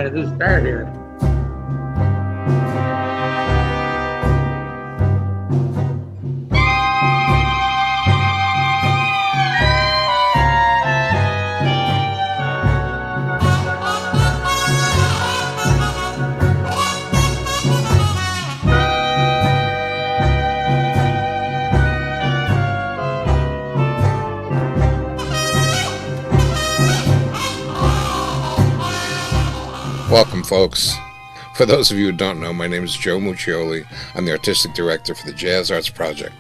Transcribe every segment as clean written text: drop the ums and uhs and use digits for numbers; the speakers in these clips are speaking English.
get us started. Welcome, folks. For those of you who don't know, my name is Joe Muccioli. I'm the Artistic Director for the Jazz Arts Project,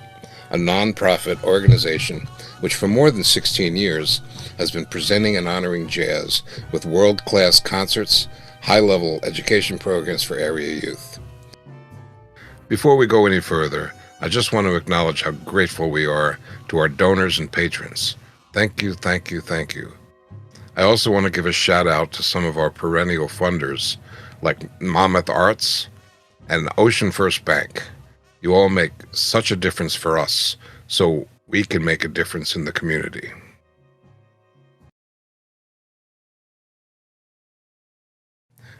a non-profit organization which for more than 16 years has been presenting and honoring jazz with world-class concerts, high-level education programs for area youth. Before we go any further, I just want to acknowledge how grateful we are to our donors and patrons. Thank you, thank you, thank you. I also want to give a shout out to some of our perennial funders like Monmouth Arts and Ocean First Bank. You all make such a difference for us, so we can make a difference in the community.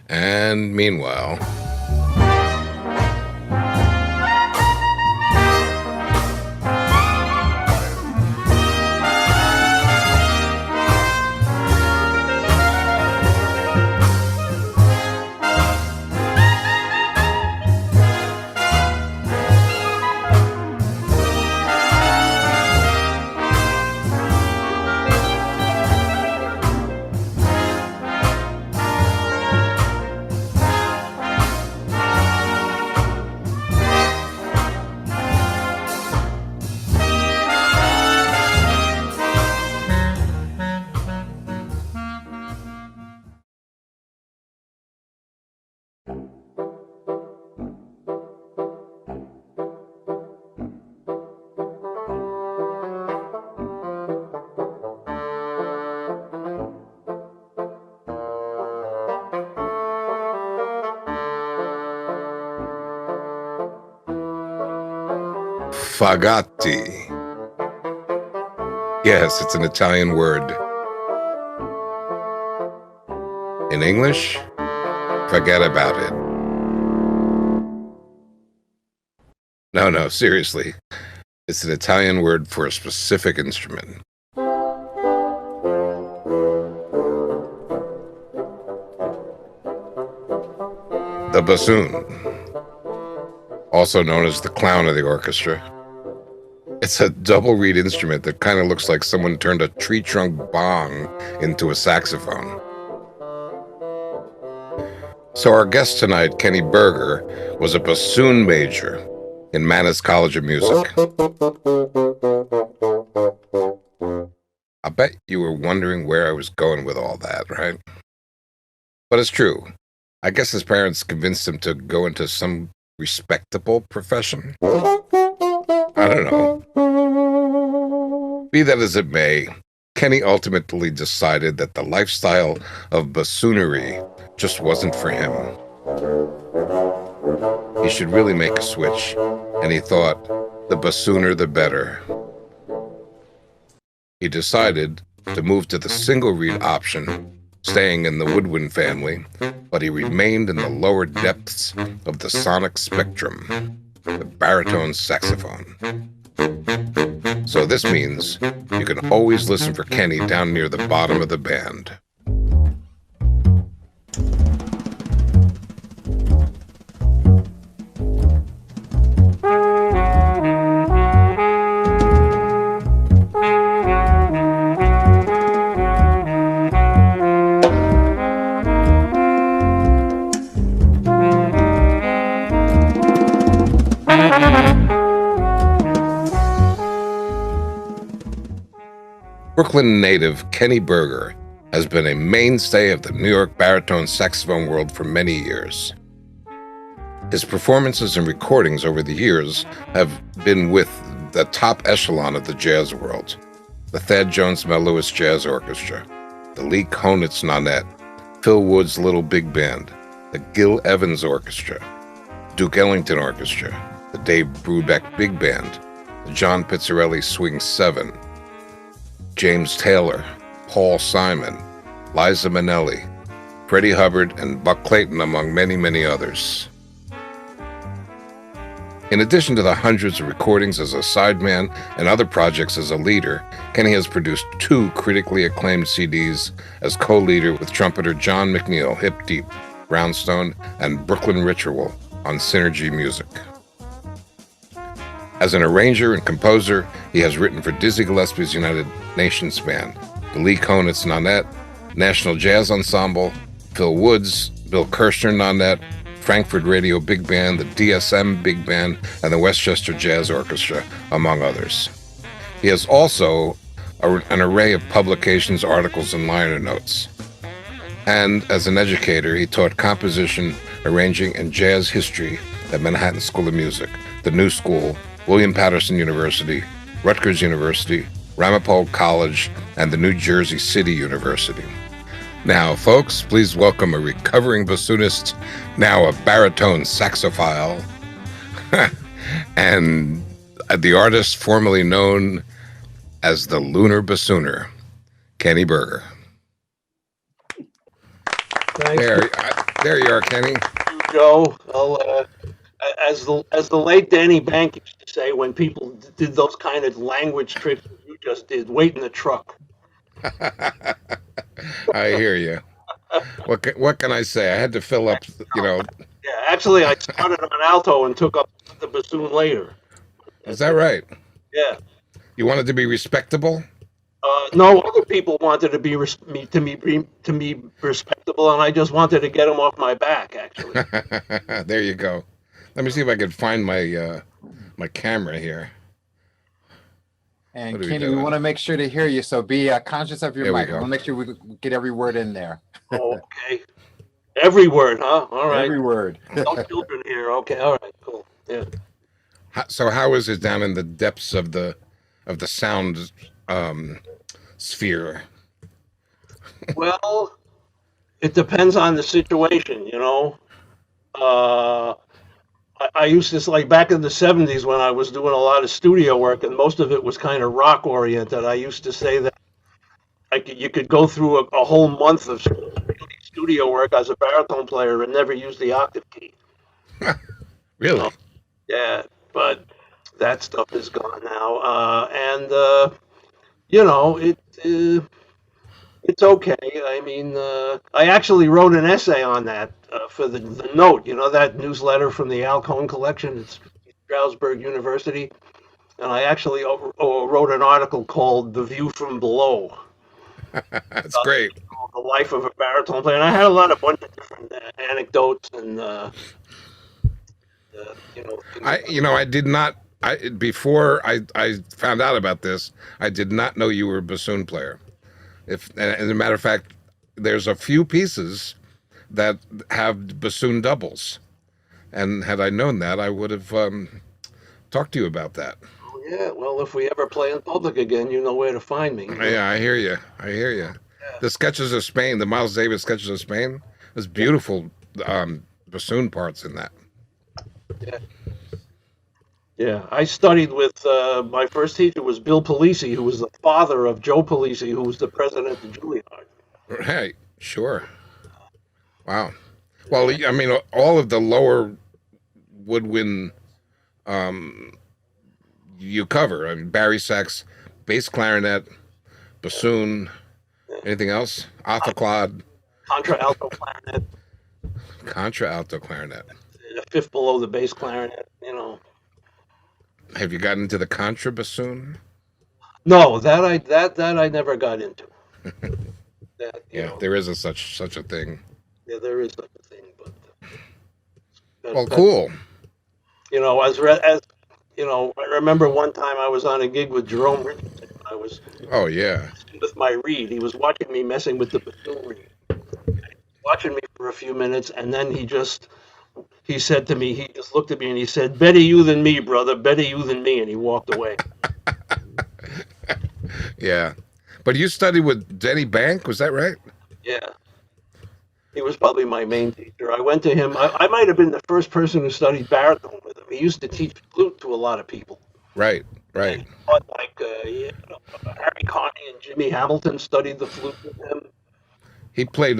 And meanwhile, Fagatti. Yes, it's an Italian word. In English, forget about it. No, seriously. It's an Italian word for a specific instrument. The bassoon, also known as the clown of the orchestra. It's a double reed instrument that kind of looks like someone turned a tree trunk bong into a saxophone. So our guest tonight, Kenny Berger, was a bassoon major in Mannes College of Music. I bet you were wondering where I was going with all that, right? But it's true. I guess his parents convinced him to go into some respectable profession. I don't know. Be that as it may, Kenny ultimately decided that the lifestyle of bassoonery just wasn't for him. He should really make a switch, and he thought, the bassooner the better. He decided to move to the single reed option, staying in the woodwind family, but he remained in the lower depths of the sonic spectrum, the baritone saxophone. So this means you can always listen for Kenny down near the bottom of the band. Brooklyn native Kenny Berger has been a mainstay of the New York baritone saxophone world for many years. His performances and recordings over the years have been with the top echelon of the jazz world, the Thad Jones Mel Lewis Jazz Orchestra, the Lee Konitz Nonet, Phil Wood's Little Big Band, the Gil Evans Orchestra, Duke Ellington Orchestra, the Dave Brubeck Big Band, the John Pizzarelli Swing 7, James Taylor, Paul Simon, Liza Minnelli, Freddie Hubbard, and Buck Clayton, among many, many others. In addition to the hundreds of recordings as a sideman and other projects as a leader, Kenny has produced 2 critically acclaimed CDs as co-leader with trumpeter John McNeil, Hip Deep, Brownstone, and Brooklyn Ritual on Synergy Music. As an arranger and composer, he has written for Dizzy Gillespie's United Nations Band, the Lee Konitz Nonet, National Jazz Ensemble, Phil Woods, Bill Kirshner Nonet, Frankfurt Radio Big Band, the DSM Big Band, and the Westchester Jazz Orchestra, among others. He has also an array of publications, articles, and liner notes. And as an educator, he taught composition, arranging, and jazz history at Manhattan School of Music, the New School, William Patterson University, Rutgers University, Ramapo College, and the New Jersey City University. Now, folks, please welcome a recovering bassoonist, now a baritone saxophile, and the artist formerly known as the Lunar Bassooner, Kenny Berger. There you are, Kenny. Thank you, Joe. Well, as the late Danny Bank used to say, when people did those kind of language tricks you just did, wait in the truck. I hear you. What can I say? I had to fill up, Yeah, actually, I started on alto and took up the bassoon later. Is that right? Yeah. You wanted to be respectable? No, other people wanted to be respectable, and I just wanted to get them off my back. Actually. There you go. Let me see if I can find my my camera here. And Kenny, we want to make sure to hear you, so be conscious of your mic. I want to make sure we get every word in there. Okay. Every word, huh? All right. Every word. No children here. Okay. All right. Cool. Yeah. So how is it down in the depths of the sound sphere? Well, it depends on the situation, I used to, like back in the 70s when I was doing a lot of studio work, and most of it was kind of rock oriented. I used to say that you could go through a whole month of studio work as a baritone player and never use the octave key. Really? Yeah, but that stuff is gone now. It's okay. I mean, I actually wrote an essay on that for the Note, that newsletter from the Al Cohn collection. It's Stroudsburg University. And I actually wrote an article called The View from Below. That's great. The life of a baritone player. And I had a bunch of different anecdotes and, I did not, before I found out about this, I did not know you were a bassoon player. As a matter of fact, there's a few pieces that have bassoon doubles, and had I known that, I would have talked to you about that. Oh, yeah, well, if we ever play in public again, you know where to find me. Yeah, I hear you. Yeah. The Sketches of Spain, the Miles Davis Sketches of Spain, there's beautiful bassoon parts in that. Yeah. Yeah, I studied with, my first teacher was Bill Polisi, who was the father of Joe Polisi, who was the president of Juilliard. Right, sure. Wow. Well, I mean, all of the lower woodwind you cover. I mean, bari sax, bass clarinet, bassoon, anything else? Alto-clad. Contra-alto clarinet. Contra-alto clarinet. A fifth below the bass clarinet, Have you gotten into the contrabassoon? No, that I never got into. There isn't such a thing. Yeah, there is such a thing, but Cool. I remember one time I was on a gig with Jerome Richardson. I was with my reed. He was watching me messing with the bassoon reed, watching me for a few minutes, and then he said to me, he just looked at me and he said, "Better you than me, brother. Better you than me," and he walked away. Yeah. But you studied with Denny Bank, was that right? Yeah. He was probably my main teacher. I went to him. I might have been the first person who studied baritone with him. He used to teach flute to a lot of people. Right. And he taught, Harry Connie and Jimmy Hamilton studied the flute with him. He played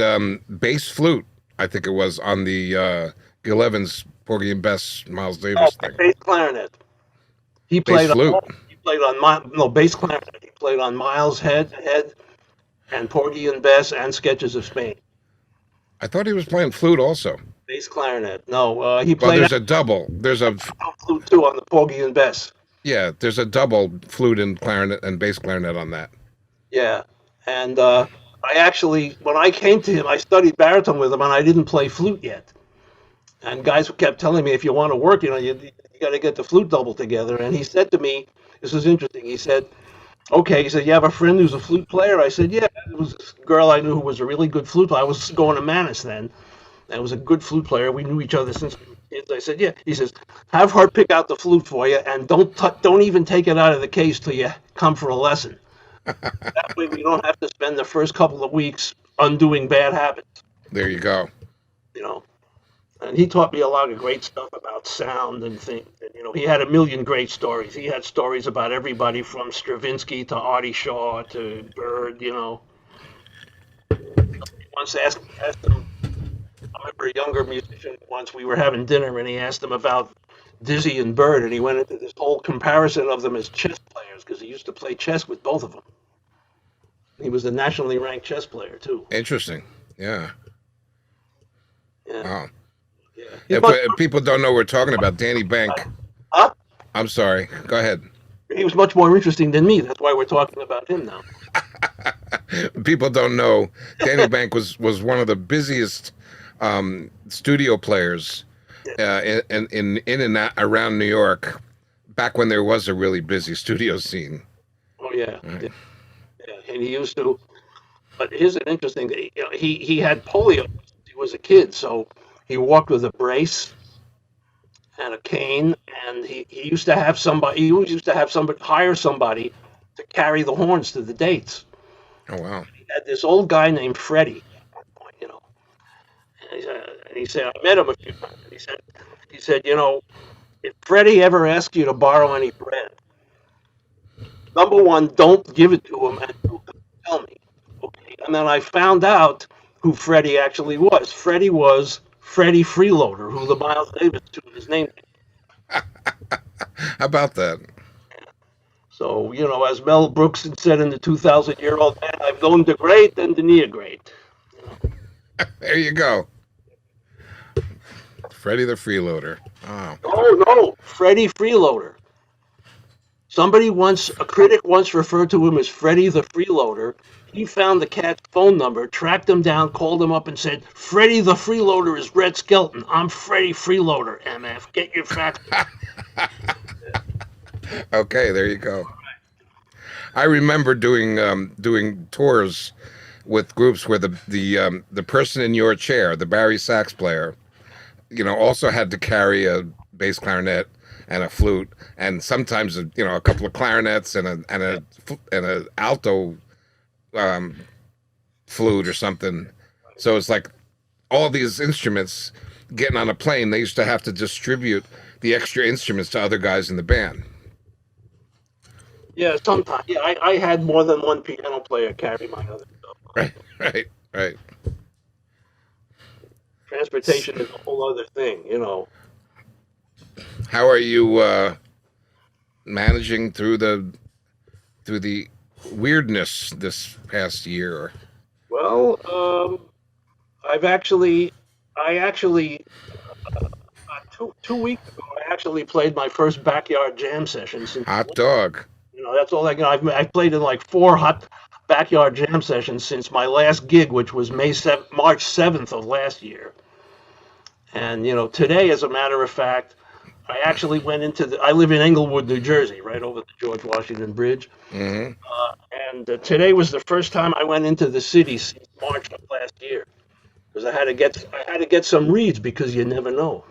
bass flute, I think it was, on the Gil Evans, Porgy and Bess, Miles Davis thing. Bass clarinet. He bass played flute. He played on bass clarinet. He played on Miles' Head, and Porgy and Bess, and Sketches of Spain. I thought he was playing flute also. Bass clarinet. No, he Well, played. there's a double. There's a flute too on the Porgy and Bess. Yeah, there's a double flute and clarinet and bass clarinet on that. Yeah, and I actually, when I came to him, I studied baritone with him, and I didn't play flute yet. And guys kept telling me, if you want to work, you got to get the flute double together. And he said to me, this is interesting. He said, okay, he said, you have a friend who's a flute player? I said, yeah, it was this girl I knew who was a really good flute player. I was going to Manus then. And was a good flute player. We knew each other since we were kids. I said, yeah. He says, have her pick out the flute for you, and don't even take it out of the case till you come for a lesson. That way we don't have to spend the first couple of weeks undoing bad habits. There you go. And he taught me a lot of great stuff about sound and things. And, he had a million great stories. He had stories about everybody from Stravinsky to Artie Shaw to Bird, Once asked him, I remember a younger musician once, we were having dinner, and he asked him about Dizzy and Bird, and he went into this whole comparison of them as chess players, because he used to play chess with both of them. He was a nationally ranked chess player, too. Interesting. Yeah. Yeah. Oh. Yeah. If people don't know what we're talking about, Danny Bank. Huh? I'm sorry. Go ahead. He was much more interesting than me. That's why we're talking about him now. People don't know. Danny Bank was one of the busiest studio players in and around New York back when there was a really busy studio scene. Oh, yeah. Right. Yeah. And he used to. But here's an interesting thing. He had polio since he was a kid, so he walked with a brace and a cane, and he used to have somebody. He always used to have somebody hire somebody to carry the horns to the dates. Oh wow! He had this old guy named Freddie, and he said, I met him a few times. And he said, if Freddie ever asks you to borrow any bread, number one, don't give it to him, and tell me. Okay, and then I found out who Freddie actually was. Freddie was Freddie Freeloader, who the Miles Davis tune is named. How about that? So, as Mel Brooks said in the 2,000-Year-Old Man, I've known the great and the near great. There you go. Freddie the Freeloader. Oh. Oh, no, Freddie Freeloader. A critic once referred to him as Freddie the Freeloader. He found the cat's phone number, tracked him down, called him up, and said, Freddie the Freeloader is Red Skelton. I'm Freddie Freeloader, MF. Get your facts. Okay, there you go. I remember doing tours with groups where the person in your chair, the Barry sax player, also had to carry a bass clarinet and a flute, and sometimes a couple of clarinets and a alto flute or something. So it's like all these instruments getting on a plane. They used to have to distribute the extra instruments to other guys in the band. Yeah, sometimes. Yeah, I had more than one piano player carry my other stuff. Right. Transportation is a whole other thing, How are you managing through the weirdness this past year? Well, I actually 2 weeks ago, I actually played my first backyard jam session. Hot dog. That's all I've played in like 4 hot backyard jam sessions since my last gig, which was March 7th of last year. And, today, as a matter of fact, I actually went I live in Englewood, New Jersey, right over the George Washington Bridge. Mm-hmm. And today was the first time I went into the city since March of last year, because I had to get some reads, because you never know.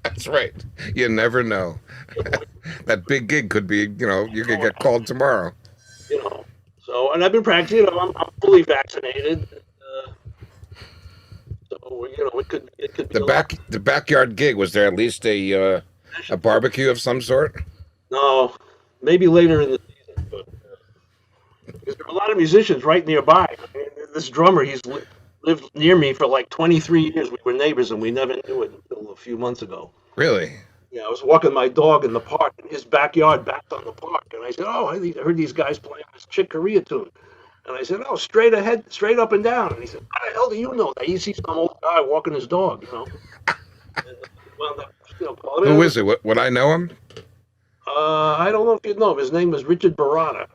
That's right. You never know. That big gig could be, you could get called tomorrow. So, and I've been practicing. I'm fully vaccinated. So, it could be the backyard gig. Was there at least a barbecue of some sort? No, maybe later in the season, Because there are a lot of musicians right nearby. I mean, this drummer, lived near me for like 23 years. We were neighbors, and we never knew it until a few months ago. Really? Yeah, I was walking my dog in the park, and his backyard backed on the park. And I said, "Oh, I heard these guys playing this Chick Corea tune." And I said, "Oh, straight ahead, straight up and down." And he said, "How the hell do you know that?" He sees some old guy walking his dog, you know. And wound up, calling Who me. is it? Would I know him? I don't know if you know him. His name was Richard Barata.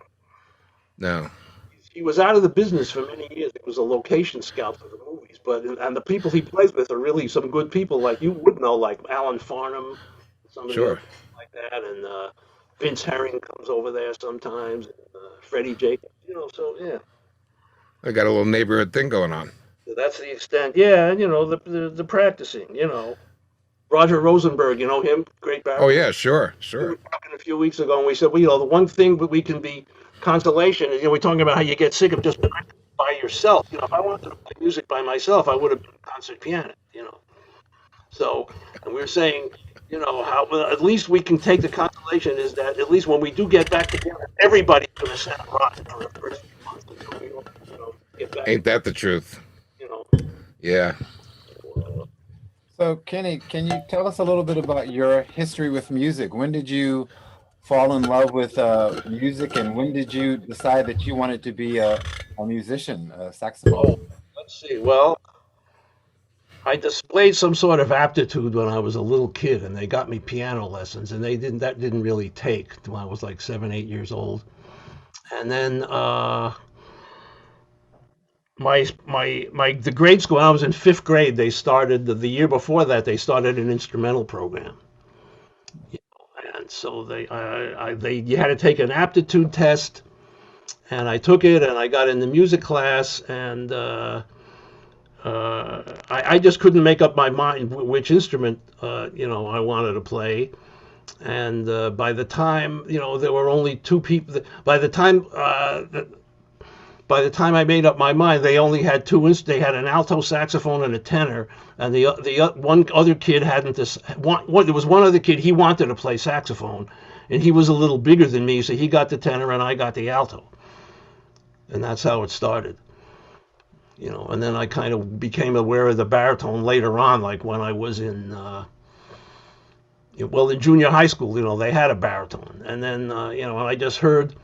No. He was out of the business for many years. He was a location scout for the movies, and the people he plays with are really some good people, like you would know, like Alan Farnham, some of the other Sure. people like that, and Vince Herring comes over there sometimes, and, Freddie Jacobs, So yeah, I got a little neighborhood thing going on. so that's the extent. Yeah, and the practicing. Roger Rosenberg, you know him, great Oh baritone. yeah, sure, We sure. were talking a few weeks ago, and we said, well, the one thing that we can be consolation is, we're talking about how you get sick of just practicing by yourself. If I wanted to play music by myself, I would have been a concert pianist. So, and we were saying, how well, at least we can take the consolation is that at least when we do get back together, everybody's going to sound rotten for the first few months until we all, get back. Ain't that the truth? You know. Yeah. So, Kenny, can you tell us a little bit about your history with music? When did you fall in love with music, and when did you decide that you wanted to be a musician, a saxophonist? Let's see. Well, I displayed some sort of aptitude when I was a little kid, and they got me piano lessons, and that didn't really take till I was like 7, 8 years old. And then the grade school, when I was in 5th grade, they started the year before that they started an instrumental program. And so you had to take an aptitude test, and I took it, and I got in the music class, and I just couldn't make up my mind which instrument I wanted to play. And by the time there were only two people. By the time I made up my mind, they only had they had an alto saxophone and a tenor, and the one other kid hadn't this. There was one other kid, he wanted to play saxophone, and he was a little bigger than me, so he got the tenor and I got the alto, and that's how it started. And then I kind of became aware of the baritone later on, like when I was in junior high school. They had a baritone, and then I just heard.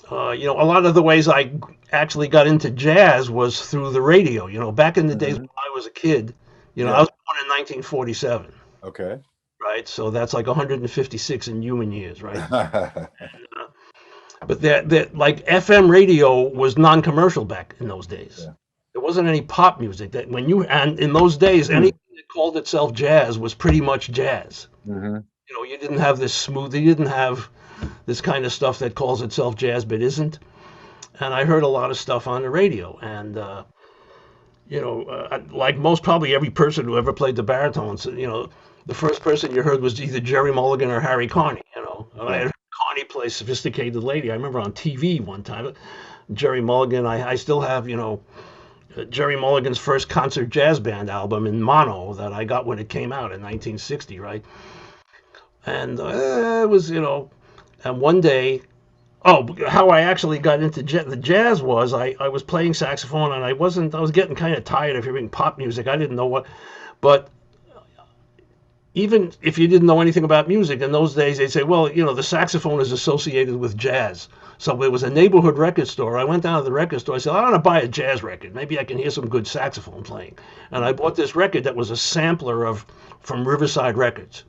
A lot of the ways I actually got into jazz was through the radio. Back in the days when I was a kid, I was born in 1947. Okay. Right, so that's like 156 in human years, right? But that like FM radio was non-commercial back in those days. Yeah. There wasn't any pop music and in those days anything that called itself jazz was pretty much jazz. Mm-hmm. You didn't have this smooth. You didn't have this kind of stuff that calls itself jazz but isn't. And I heard a lot of stuff on the radio, and like probably every person who ever played the baritone, the first person you heard was either Jerry Mulligan or Harry Carney. And I had heard Carney play "Sophisticated Lady." I remember on TV one time, Jerry Mulligan. I still have Jerry Mulligan's first concert jazz band album in mono that I got when it came out in 1960, right? And it was and one day, how I actually got into the jazz was I was playing saxophone, and I was getting kind of tired of hearing pop music. I didn't know what, but even if you didn't know anything about music in those days, they'd say, well, the saxophone is associated with jazz. So there was a neighborhood record store. I went down to the record store. I said, I want to buy a jazz record. Maybe I can hear some good saxophone playing. And I bought this record that was a sampler from Riverside Records.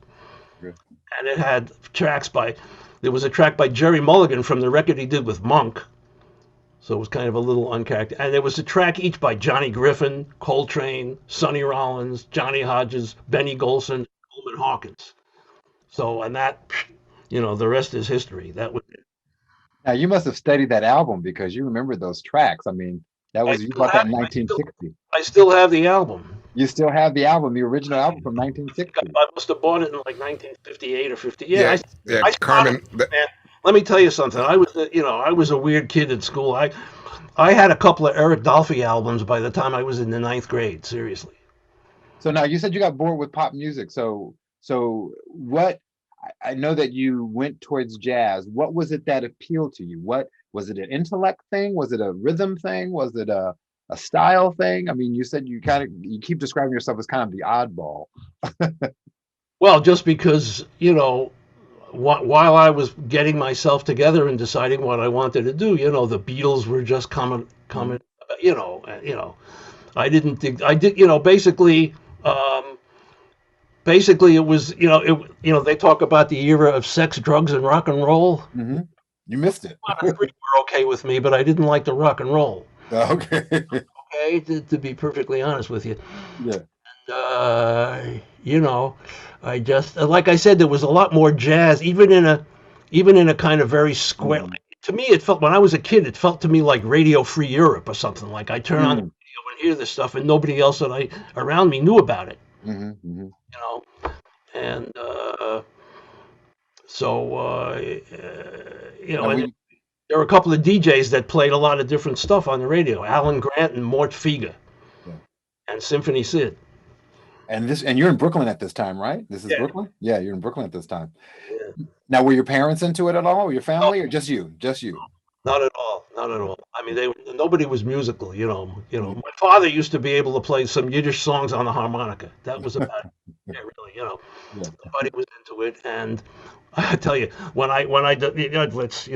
Good. And it had there was a track by Jerry Mulligan from the record he did with Monk. So it was kind of a little uncharacteristic. And there was a track each by Johnny Griffin, Coltrane, Sonny Rollins, Johnny Hodges, Benny Golson, Coleman Hawkins. So, and that, the rest is history. That was it. Now, you must have studied that album because you remember those tracks. I mean, you bought that in 1960. I still have the album. You still have the album, the original album from 1960. I must have bought it in like 1958 or 50. Yeah, Carmen. Man, let me tell you something. I was a weird kid at school. I had a couple of Eric Dolphy albums by the time I was in the 9th grade. Seriously. So now you said you got bored with pop music. So what? I know that you went towards jazz. What was it that appealed to you? What Was it an intellect thing? Was it a rhythm thing? Was it a style thing? I mean, you said you keep describing yourself as kind of the oddball. Well, just because, while I was getting myself together and deciding what I wanted to do, the Beatles were just coming, I didn't think I did, basically it was, they talk about the era of sex, drugs, and rock and roll. Mm-hmm. You missed it. One and three were okay with me, but I didn't like the rock and roll. Okay. Okay, to be perfectly honest with you. Yeah. You know, I just like I said, there was a lot more jazz, even in a kind of very square. Mm-hmm. To me, it felt when I was a kid, it felt to me like Radio Free Europe or something. Like I turn on the Mm-hmm. radio and hear this stuff, and nobody else that I around me knew about it. Mm-hmm. You know, and so Now and there were a couple of DJs that played a lot of different stuff on the radio. Alan Grant and Mort Figa yeah. and Symphony Sid. And you're in Brooklyn at this time, right? This is Yeah. Brooklyn? Yeah, you're in Brooklyn at this time. Yeah. Now, were your parents into it at all? Or your family, or just you? Just you? Not at all. Not at all. I mean, nobody was musical. My father used to be able to play some Yiddish songs on the harmonica. That was about it. Yeah, really. Yeah. Nobody was into it. And I tell you, let's,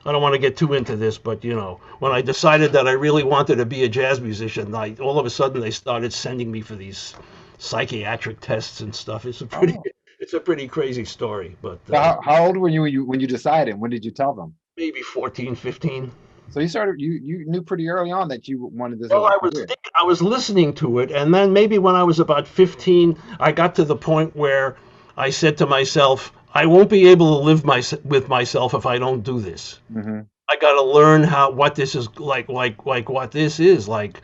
I don't want to get too into this, but when I decided that I really wanted to be a jazz musician, all of a sudden they started sending me for these psychiatric tests and stuff. It's a pretty crazy story. But So how old were you when you decided? When did you tell them? maybe 14, 15. So you knew pretty early on that you wanted this as Well, a career. I was listening to it, and then maybe when I was about 15, I got to the point where I said to myself, I won't be able to live with myself if I don't do this. Mm-hmm. I got to learn what this is like what this is like.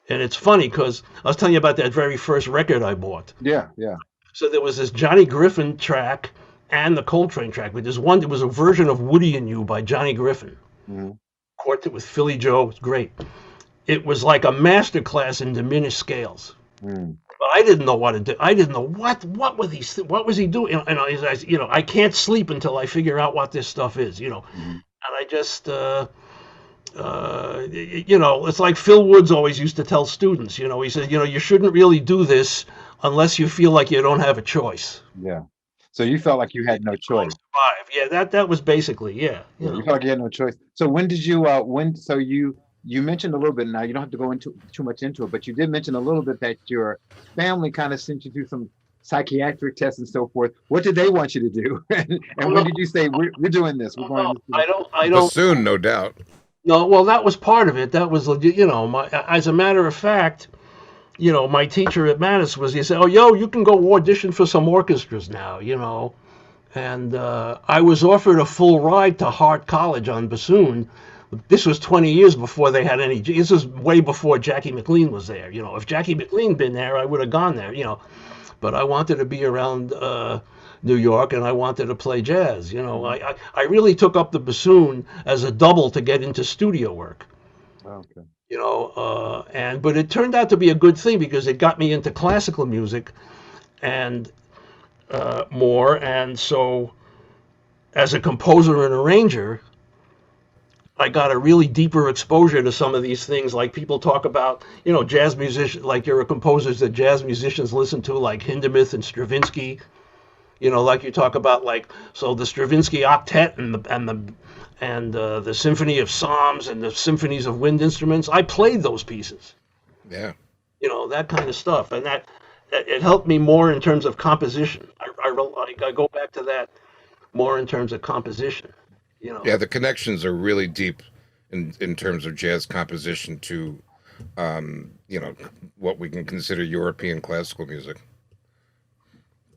And it's funny because I was telling you about that very first record I bought. Yeah, yeah. So there was this Johnny Griffin track and the Coltrane track, but there was a version of Woody and You by Johnny Griffin. Mm-hmm. Quartet with Philly Joe. It was great. It was like a master class in diminished scales. Mm. But I didn't know what to do. I didn't know what was he doing. And I can't sleep until I figure out what this stuff is. Mm-hmm. And I just it's like Phil Woods always used to tell students. He said, you shouldn't really do this unless you feel like you don't have a choice. Yeah. So you felt like you had no choice. Yeah, that was basically Yeah, you felt like you had no choice. So when did you so you mentioned a little bit, now you don't have to go into too much into it, but you did mention a little bit that your family kind of sent you through some psychiatric tests and so forth. What did they want you to do? and when did you say we're doing this? We're going I don't soon, no doubt. No, well, that was part of it. That was, as a matter of fact, my teacher at Mattis he said, oh, you can go audition for some orchestras now, And I was offered a full ride to Hart College on bassoon. This was 20 years before they had any. This was way before Jackie McLean was there. If Jackie McLean been there, I would have gone there. But I wanted to be around New York, and I wanted to play jazz. I really took up the bassoon as a double to get into studio work. Okay. But it turned out to be a good thing because it got me into classical music and more. And so as a composer and arranger, I got a really deeper exposure to some of these things. Like people talk about, jazz musicians, like there are composers that jazz musicians listen to, like Hindemith and Stravinsky. Like you talk about, so the Stravinsky octet and the Symphony of Psalms and the symphonies of wind instruments. I played those pieces. Yeah. That kind of stuff, and that it helped me more in terms of composition. I go back to that more in terms of composition. Yeah, the connections are really deep in terms of jazz composition to, what we can consider European classical music.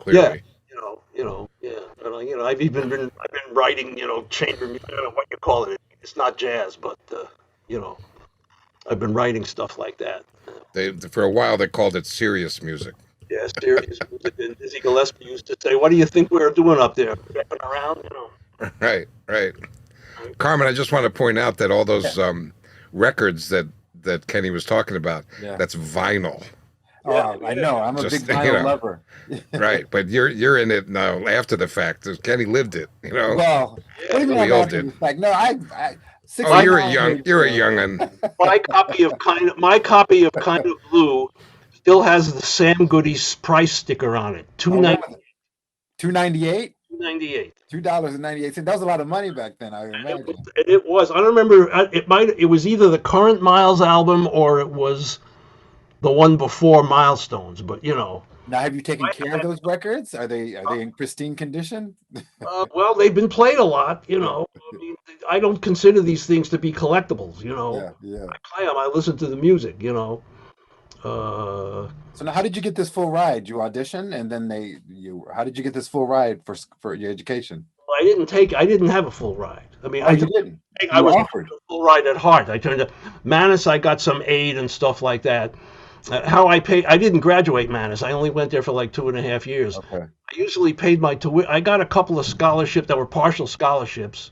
Clearly. Yeah. I've been writing, chamber music. I don't know what you call it. It's not jazz, but I've been writing stuff like that. For a while they called it serious music. Yeah, serious music. And Dizzy Gillespie used to say, "What do you think we're doing up there? Stepping around?" Right. Carmen, I just want to point out that all those records that Kenny was talking about, that's vinyl. Oh, I know. I'm a big vinyl lover. Right, but you're in it now after the fact. Kenny lived it, Well, what do you mean after the fact? No, Oh, My you're a young'un. my copy of Kind of Blue still has the Sam Goody's price sticker on it. Oh, what was it? 298? $2.98. $2.98. That was a lot of money back then, I would imagine. It was. I don't remember. It was either the current Miles album or it was the one before Milestones. But Now, have you taken care of those records? Are they in pristine condition? well, they've been played a lot. Yeah, I mean, I don't consider these things to be collectibles. yeah, yeah. I play them. I listen to the music. Uh, So now, how did you get this full ride? You audition, and then how did you get this full ride for your education? I didn't have a full ride. I mean, Oh, you didn't. I You were was offered. a full ride at heart. I turned to Manus. I got some aid and stuff like that. How I paid? I didn't graduate Manus. I only went there for like 2.5 years. Okay. I usually paid my tuition. I got a couple of scholarships that were partial scholarships,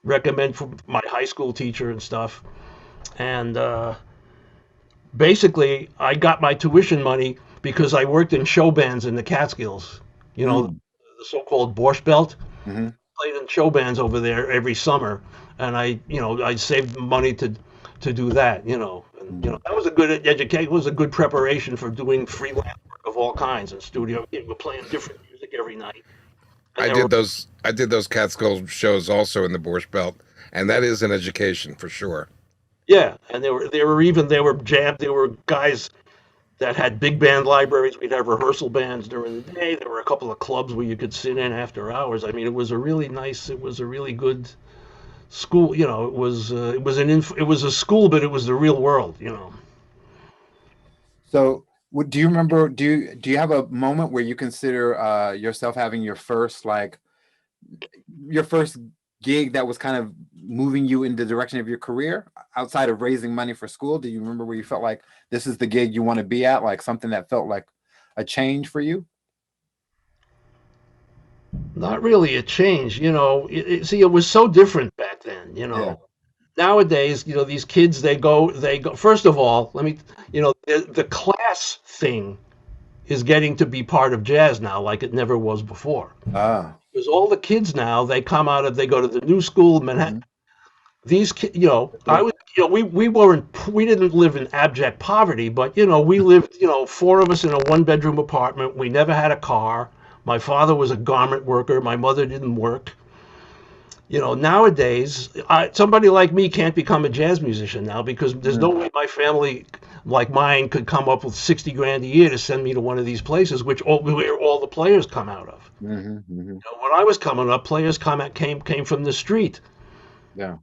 recommend from my high school teacher and stuff. And basically, I got my tuition money because I worked in show bands in the Catskills. Mm. The so-called Borscht Belt. Hmm. Played in show bands over there every summer, and I saved money to do that. And that was a good education. Was a good preparation for doing freelance work of all kinds in studio. We're playing different music every night. And I did those Catskill shows also in the Borscht Belt, and that is an education for sure. Yeah, and there were guys that had big band libraries. We'd have rehearsal bands during the day. There were a couple of clubs where you could sit in after hours. I mean, it was a really good school. It was a school, but it was the real world. So, do you remember? Do you have a moment where you consider yourself having your first gig that was kind of moving you in the direction of your career outside of raising money for school? Do you remember where you felt like this is the gig you want to be at, like something that felt like a change for you? Not really a change. See, it was so different back then. Yeah. Nowadays, these kids they go. First of all, let me, the class thing is getting to be part of jazz now, like it never was before. Ah. Because all the kids now, they go to the new school, Manhattan. These kids, I was, we didn't live in abject poverty, but we lived, four of us in a one-bedroom apartment. We never had a car. My father was a garment worker. My mother didn't work. Nowadays, somebody like me can't become a jazz musician now because there's no way my family like mine could come up with 60 grand a year to send me to one of these places, where all the players come out of. Mm-hmm, mm-hmm. When I was coming up, players came from the street. Yeah.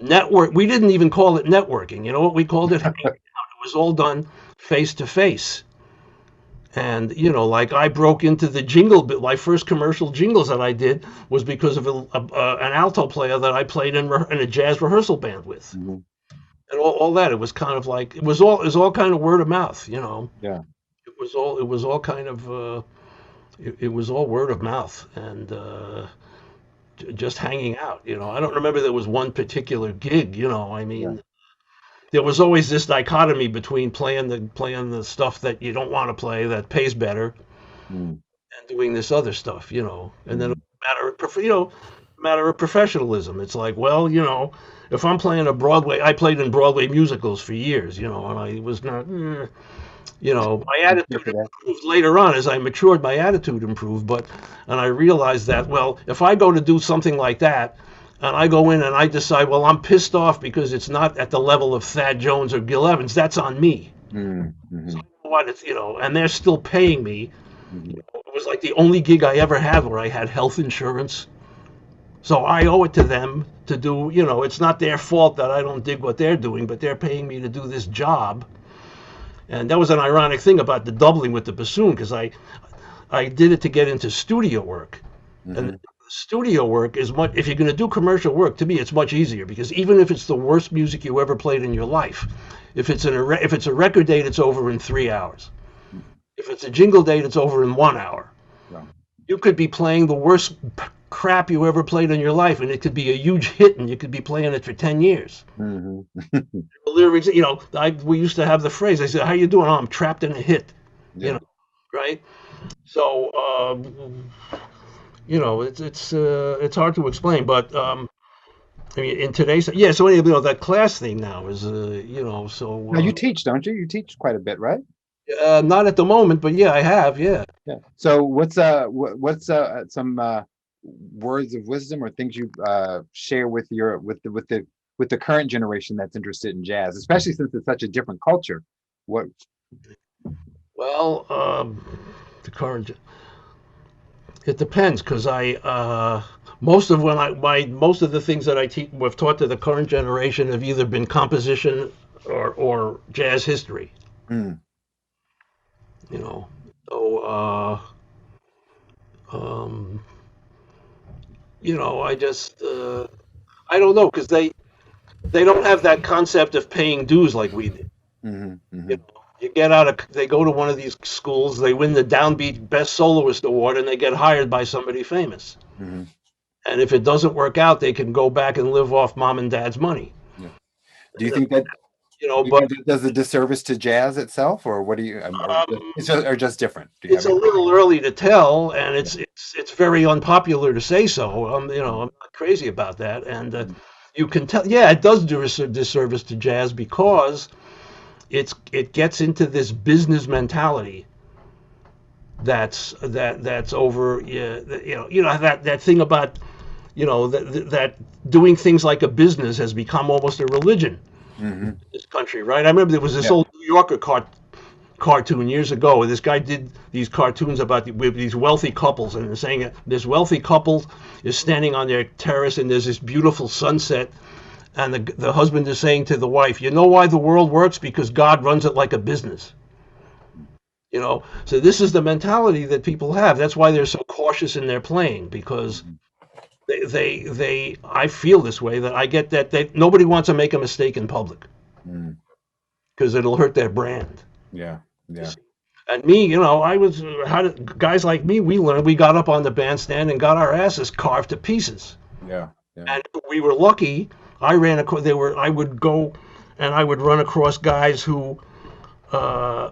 Network. We didn't even call it networking. You know what we called it? It was all done face to face. And like I broke into the jingle bit. My first commercial jingles that I did was because of an alto player that I played in a jazz rehearsal band with, Mm-hmm. and all that. It was kind of like it was all kind of word of mouth. Yeah. It was all kind of it was all word of mouth and just hanging out. I don't remember there was one particular gig. I mean. Yeah. There was always this dichotomy between playing the stuff that you don't want to play that pays better Mm. and doing this other stuff, and then matter of professionalism. It's like, well, if I'm playing I played in Broadway musicals for years, and I was not, my attitude improved later on as I matured. My attitude improved, and I realized that, well, if I go to do something like that. And I go in and I decide, well, I'm pissed off because it's not at the level of Thad Jones or Gil Evans. That's on me. Mm-hmm. So, what it's and they're still paying me. Mm-hmm. It was like the only gig I ever had where I had health insurance. So I owe it to them to do. It's not their fault that I don't dig what they're doing, but they're paying me to do this job. And that was an ironic thing about the doubling with the bassoon because I did it to get into studio work, and studio work is much. If you're going to do commercial work, to me, it's much easier because even if it's the worst music you ever played in your life, if it's a record date, it's over in 3 hours. If it's a jingle date, it's over in 1 hour. Yeah. You could be playing the worst crap you ever played in your life, and it could be a huge hit, and you could be playing it for 10 years. Mm-hmm. The lyrics, we used to have the phrase. I said, "How you doing?" "Oh, I'm trapped in a hit." Yeah. Right? So. It's hard to explain, but I mean, in today's, yeah. So you know that class thing now is, you know, Now you so teach, don't you? You teach quite a bit, right? not at the moment, but yeah, I have, yeah. Yeah. So what's some words of wisdom or things you share with your with the current generation that's interested in jazz, especially since it's such a different culture? What Well, the current, it depends because most of when I my most of the things that I teach, we've taught to the current generation have either been composition or jazz history. mm, You know, so um, you know, I don't know because they don't have that concept of paying dues like we did. hmm You hmm know, you get out of they go to one of these schools, they win the Downbeat Best Soloist Award, and they get hired by somebody famous. hmm And if it doesn't work out, they can go back and live off mom and dad's money. Yeah. Do you think that You know, do you but think that does a disservice to jazz itself, or what do you um, or just different? Do you it's have a any? little early to tell, and Yeah. it's very unpopular to say so. You know, I'm not crazy about that, and Mhm. you can tell. Yeah, it does do a disservice to jazz because it gets into this business mentality that's over. Yeah, you know that thing about you know that doing things like a business has become almost a religion in Mhm. this country, right? I remember there was this Yeah. old New Yorker cartoon years ago. This guy did these cartoons about with these wealthy couples, and they're saying this wealthy couple is standing on their terrace, and there's this beautiful sunset, and the husband is saying to the wife, "You know why the world works? Because God runs it like a business." You know, so this is the mentality that people have. That's why they're so cautious in their playing because Mhm. I feel this way that I get that nobody wants to make a mistake in public Mm. because it'll hurt their brand. Yeah. You Yeah. see. And me, you know, I was how did guys like me? We learned. We got up on the bandstand and got our asses carved to pieces. Yeah. Yeah. And we were lucky. I ran across. They were. I would go, and I would run across guys who, uh,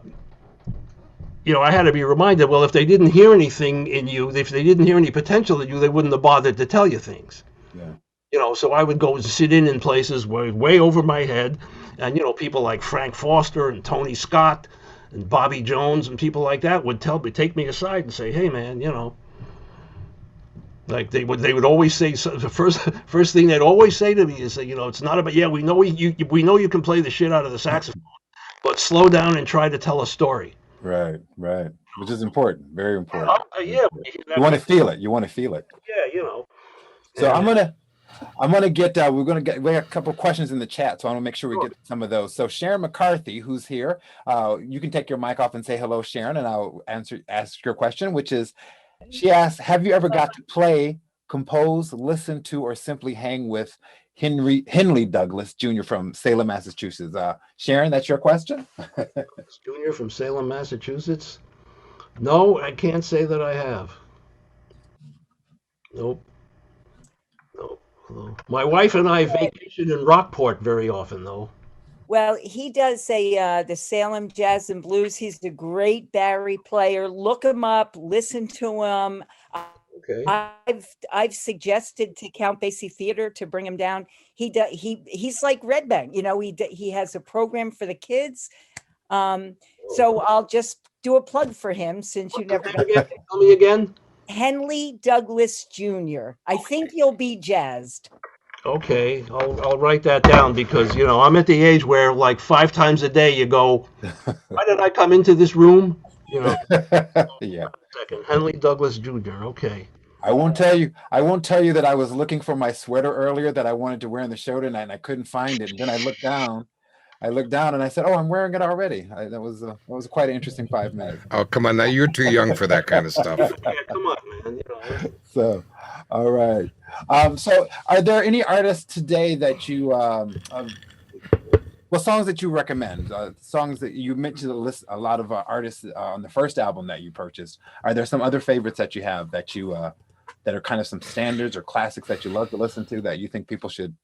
you know, I had to be reminded. Well, if they didn't hear anything in you, if they didn't hear any potential in you, they wouldn't have bothered to tell you things. Yeah. You know, so I would go and sit in places way over my head, and you know, people like Frank Foster and Tony Scott and Bobby Jones and people like that would take me aside and say, "Hey, man, you know." Like they would always say the first thing they'd always say to me is, you know, it's not about yeah, we know you can play the shit out of the saxophone, but slow down and try to tell a story. Right. Right. Which is important. Very important. Very Yeah, important. you hear You that want from to feel it. You want to feel it. yeah, you know, So and I'm gonna get we got a couple questions in the chat, so I want to make sure we sure. get some of those. So Sharon McCarthy, who's here, you can take your mic off and say hello, Sharon, and I'll ask your question, which is she asks, have you ever got to play, compose, listen to, or simply hang with Henley Douglas Jr. from Salem, Massachusetts? Sharon, that's your question? Junior from Salem, Massachusetts. No, I can't say that I have. Nope, nope. No. My wife and I vacation in Rockport very often, though. Well, he does say the Salem Jazz and Blues. He's a great Barry player. Look him up, listen to him. Okay. I've suggested to Count Basie Theater to bring him down. He's like Red Bank, you know. He has a program for the kids. So I'll just do a plug for him since you What's his never name got again? Tell me again. Henley Douglas Jr. I think you'll be jazzed. Okay, I'll write that down because you know I'm at the age where like 5 times a day you go, why did I come into this room? You know, Yeah. second Henley Douglas Jr. Okay. I won't tell you that I was looking for my sweater earlier that I wanted to wear in the show tonight and I couldn't find it. And then I looked down and I said, "Oh, I'm wearing it already." That was quite an interesting 5 minutes. Oh, come on. Now you're too young for that kind of stuff. Yeah, come on, man. You know. So, all right. So are there any artists today that you well, songs that you recommend, songs that you mentioned a lot of artists on the first album that you purchased. Are there some other favorites that you have that you that are kind of some standards or classics that you love to listen to that you think people should?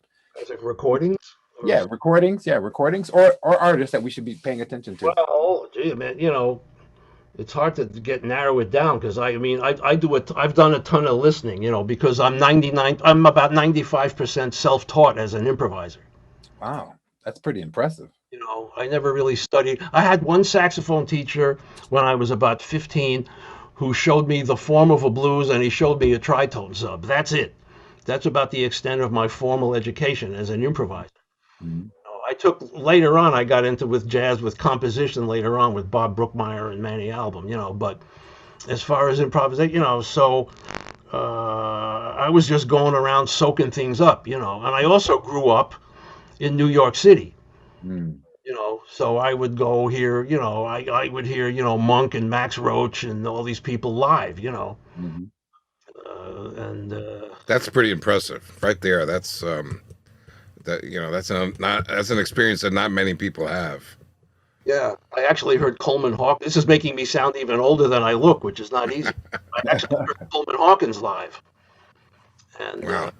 Is it recordings? Yeah, recordings or artists that we should be paying attention to. Well, gee, man, you know, it's hard to narrow it down because I mean I do it. I've done a ton of listening, you know, because I'm about 95% self-taught as an improviser. Wow, that's pretty impressive. You know, I never really studied. I had one saxophone teacher when I was about 15 who showed me the form of a blues and he showed me a tritone sub. That's it. That's about the extent of my formal education as an improviser. Mhm. I took later on, I got into with jazz with composition later on with Bob Brookmeyer and Manny Album, you know, but as far as improvisation, you know, so I was just going around soaking things up, you know, and I also grew up in New York City. Mm. You know, so I would go hear, you know, I would hear, you know, Monk and Max Roach and all these people live, you know, Mhm. and That's pretty impressive, right there. That's that you know that's an experience that not many people have. yeah, I actually heard Coleman Hawk. This is making me sound even older than I look, which is not easy. I actually heard Coleman Hawkins live, and Wow.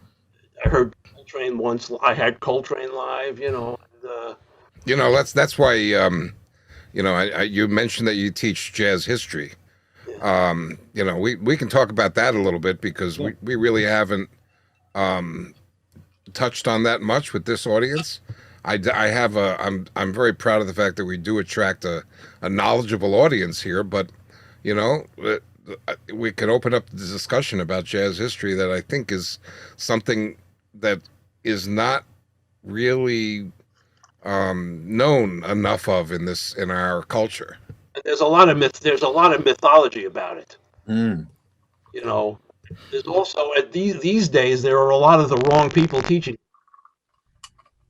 I heard Coltrane once. I had Coltrane live, you know. And, You know, that's why you know you mentioned that you teach jazz history. yeah. You know, we can talk about that a little bit because Yeah. we really haven't um, touched on that much with this audience. I have I'm very proud of the fact that we do attract a knowledgeable audience here, but you know, we could open up the discussion about jazz history that I think is something that is not really known enough of in our culture. There's a lot of myth. There's a lot of mythology about it. Mm. You know, there's also at these days there are a lot of the wrong people teaching.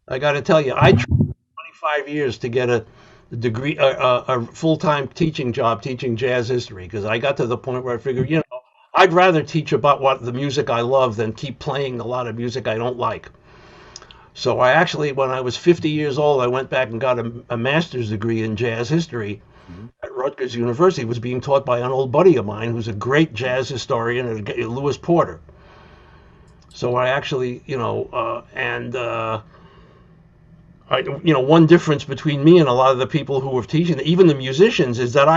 I got to tell you, I tried 25 years to get a degree, a full-time teaching job teaching jazz history because I got to the point where I figured, you know, I'd rather teach about what the music I love than keep playing a lot of music I don't like. So I actually, when I was 50 years old, I went back and got a master's degree in jazz history Mhm. at Rutgers University. It was being taught by an old buddy of mine who's a great jazz historian, Lewis Porter. So I actually, you know, you know, one difference between me and a lot of the people who were teaching, even the musicians, is that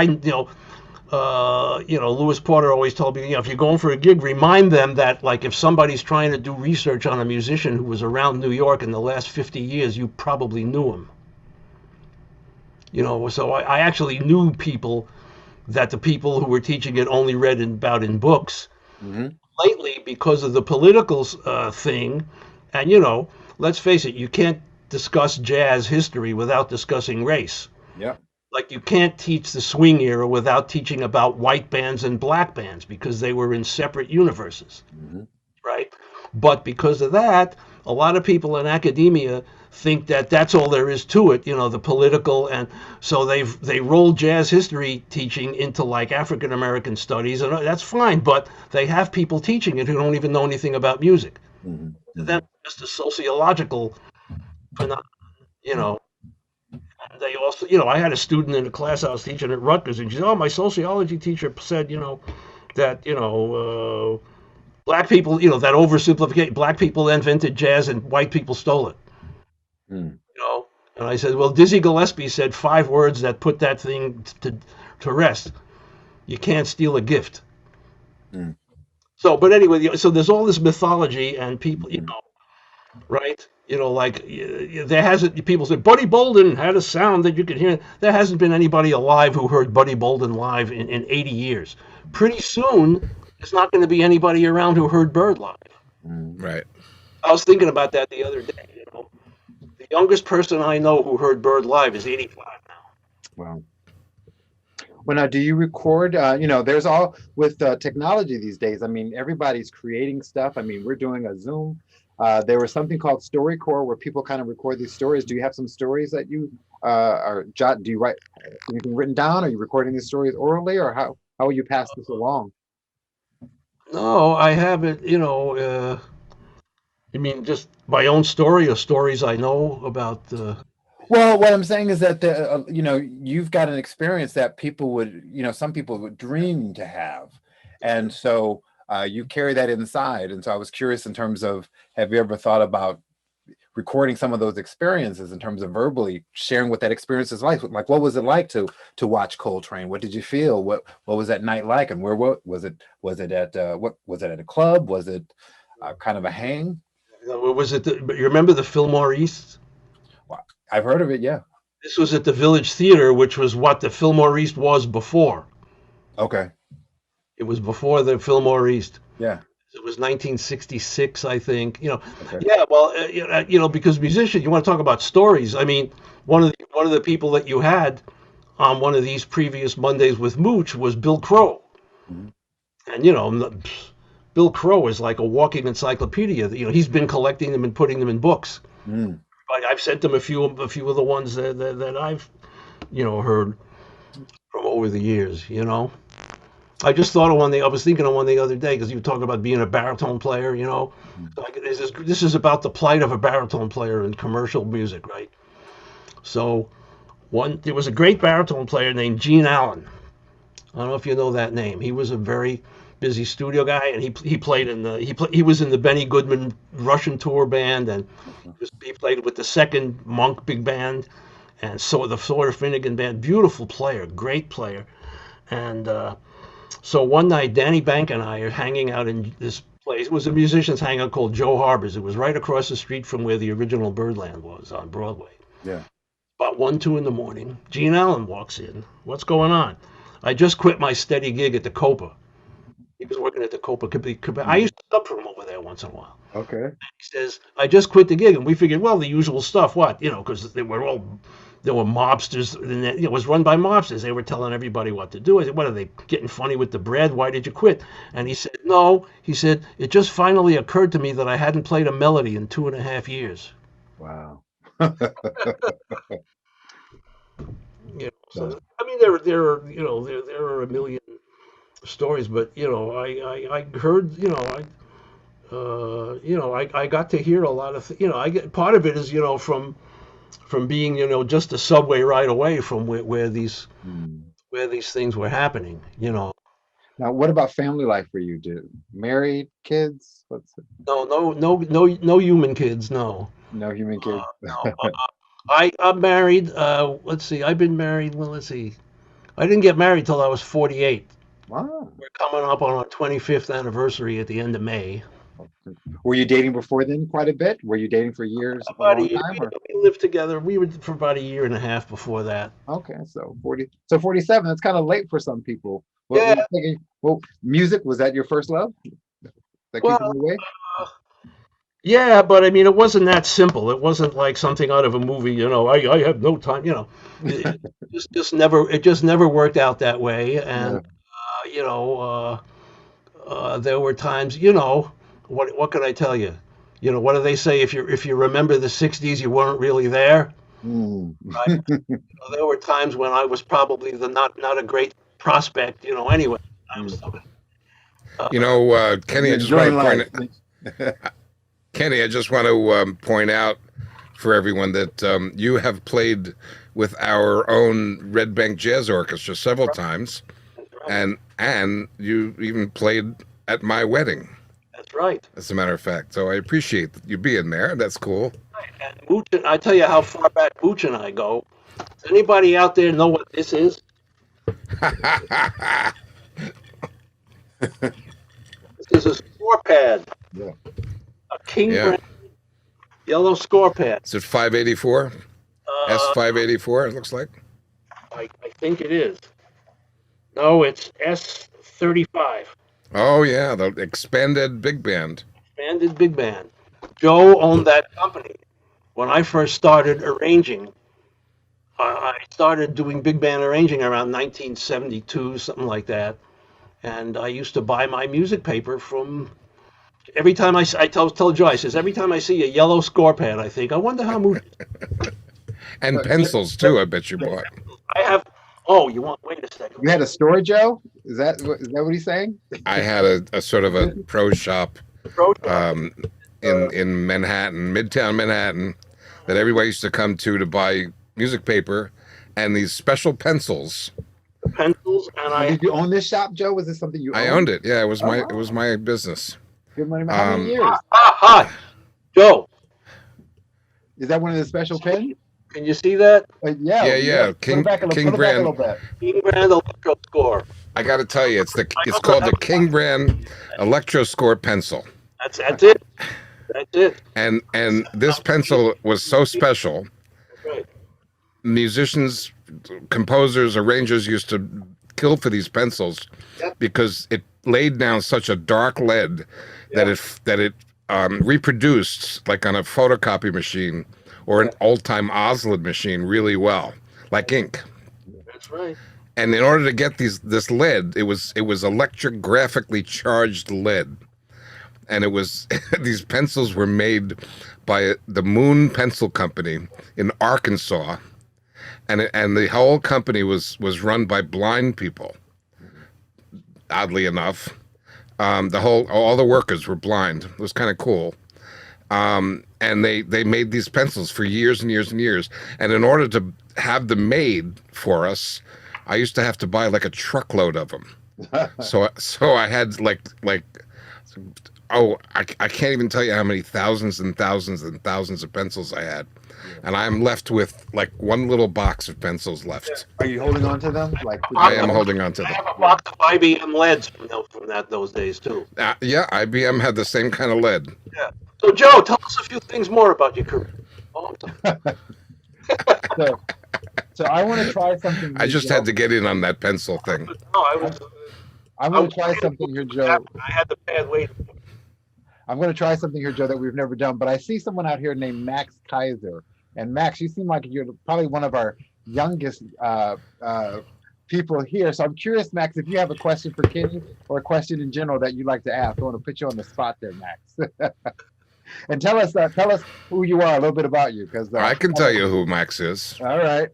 you know, Lewis Porter always told me, you know, if you're going for a gig, remind them that, like, if somebody's trying to do research on a musician who was around New York in the last 50 years, you probably knew him. You know, so I actually knew people that the people who were teaching it only read about in books. Mhm. Lately, because of the political thing, and, you know, let's face it, you can't discuss jazz history without discussing race. Yep. Like you can't teach the swing era without teaching about white bands and black bands because they were in separate universes, Mhm. right? But because of that, a lot of people in academia think that that's all there is to it, you know, the political, and so they roll jazz history teaching into like African American studies, and that's fine, but they have people teaching it who don't even know anything about music. Mhm. To them, Mhm. it's just a sociological phenomenon, you know. They also, you know, I had a student in a class I was teaching at Rutgers, and she said, "Oh, my sociology teacher said, you know, that black people, you know, that oversimplification, black people invented jazz and white people stole it." Mm. You know, and I said, "Well, Dizzy Gillespie said 5 words that put that thing to rest. You can't steal a gift." Mm. So, but anyway, so there's all this mythology and people, you Mhm. know, right? You know, like there hasn't. People say Buddy Bolden had a sound that you could hear. There hasn't been anybody alive who heard Buddy Bolden live in 80 years. Pretty soon, there's not going to be anybody around who heard Bird live. Mhm. Right. I was thinking about that the other day. You know, the youngest person I know who heard Bird live is 85 now. Wow. Well, now, do you record? You know, there's all with technology these days. I mean, everybody's creating stuff. I mean, we're doing a Zoom. There was something called StoryCorps where people kind of record these stories. Do you have some stories that you are jot? Do you write anything written down? Are you recording these stories orally, or how will you pass this along? No, I haven't. You know, I mean, just my own story or stories I know about. Well, what I'm saying is that you know, you've got an experience that people would, you know, some people would dream to have, and so you carry that inside. And so I was curious in terms of, have you ever thought about recording some of those experiences in terms of verbally sharing what that experience is like. Like, what was it like to watch Coltrane? What did you feel? What was that night like? And where was it? Was it at what was it at a club? Was it kind of a hang? Was it? You remember the Fillmore East? Well, I've heard of it. Yeah. This was at the Village Theater, which was what the Fillmore East was before. Okay. It was before the Fillmore East. Yeah. It was 1966, I think. Okay. Yeah. Well, because musicians, you want to talk about stories. I mean, one of the people that you had on one of these previous Mondays with Mooche was Bill Crow, and Bill Crow is like a walking encyclopedia. He's been collecting them and putting them in books. I've sent him a few of the ones that I've heard from over the years. I just thought of one. I was thinking of one the other day because you were talking about being a baritone player. This is about the plight of a baritone player in commercial music, right? So, there was a great baritone player named Gene Allen. I don't know if you know that name. He was a very busy studio guy, and he played he was in the Benny Goodman Russian tour band, and he played with the Second Monk big band, and so the Sawyer Finnegan band. Beautiful player, great player, and. So one night, Danny Bank and I are hanging out in this place. It was a musician's hangout called Joe Harbor's. It was right across the street from where the original Birdland was on Broadway. Yeah. About 1, 2 in the morning, Gene Allen walks in. What's going on? I just quit my steady gig at the Copa. He was working at the Copa. I used to sub for him over there once in a while. Okay. He says, I just quit the gig. And we figured, well, the usual stuff. What? Because there were mobsters, and it was run by mobsters. They were telling everybody what to do. I said, what are they getting funny with the bread? Why did you quit? And he said, no. He said, it just finally occurred to me that I hadn't played a melody in 2.5 years. Wow. So I mean, there are a million stories, but I heard, I got to hear a lot of, I get part of it is, from being, just a subway ride away from where these things were happening, Now, what about family life for you? Married, kids? No human kids, no. No human kids. No. I'm married. Let's see. I've been married. Well, let's see. I didn't get married till I was 48. Wow. We're coming up on our 25th anniversary at the end of May. Were you dating before then quite a bit? Were you dating for years? About a year. We lived together. We were for about 1.5 years before that. Okay, so 47. That's kind of late for some people. Yeah. Well, music, was that your first love? That kept you away? Yeah, but I mean, it wasn't that simple. It wasn't like something out of a movie. I have no time. It just never worked out that way. And there were times. What can I tell you? What do they say? If you remember the '60s, you weren't really there. Right? There were times when I was probably not a great prospect. Anyway, I was. Kenny, I just want to point out for everyone that you have played with our own Red Bank Jazz Orchestra several times, and you even played at my wedding. That's right. As a matter of fact, so I appreciate you being there. That's cool. And Mooche, I tell you how far back Mooche and I go. Does anybody out there know what this is? This is a score pad. Yeah. A King brand yellow score pad. Is it 584? S584, it looks like. I think it is. No, it's S35. Oh, yeah, the expanded big band. Expanded big band. Joe owned that company. When I first started arranging, I started doing big band arranging around 1972, something like that. And I used to buy my music paper from. Every time I tell Joe, I says, every time I see a yellow score pad, I think, I wonder how Mooche. And pencils too, I bet you bought. I have. Oh, wait a second. You had a store, Joe? Is that what he's saying? I had a sort of a pro shop in Manhattan, Midtown Manhattan, that everybody used to come to buy music paper and these special pencils. Pencils, and Did you own this shop, Joe? Was this something you owned? I owned it. Yeah, it was my business. Good money. How many years? Hi, Joe. Is that one of the special pins? Can you see that? Yeah. King Put it back a brand. little bit. King brand electro score. I got to tell you, it's I also called the have King brand Electro Score pencil. That's it. That's it. And this pencil was so special. Right. Musicians, composers, arrangers used to kill for these pencils because it laid down such a dark lead that it reproduced like on a photocopy machine or an old-time Oslid machine really well, like ink. That's right. And in order to get this lead, it was electrographically charged lead. And it was these pencils were made by the Moon Pencil Company in Arkansas, and the whole company was run by blind people. Oddly enough, all the workers were blind. It was kind of cool. And they made these pencils for years and years and years. And in order to have them made for us, I used to have to buy like a truckload of them. So I had I can't even tell you how many thousands and thousands and thousands of pencils I had. And I'm left with like one little box of pencils left. Are you holding on to them? I am holding on to them. I have a box of IBM LEDs from those days too. Yeah, IBM had the same kind of lead. Yeah. So Joe, tell us a few things more about your career. So I want to try something. I just had to get in on that pencil thing. I want to try something here, Joe. I had the pad waiting. I'm going to try something here, Joe, that we've never done. But I see someone out here named Max Kaiser. And Max, you seem like you're probably one of our youngest people here. So I'm curious, Max, if you have a question for Kenny or a question in general that you'd like to ask. I want to put you on the spot there, Max. And tell us who you are, a little bit about you, because I can tell you who Max is. All right.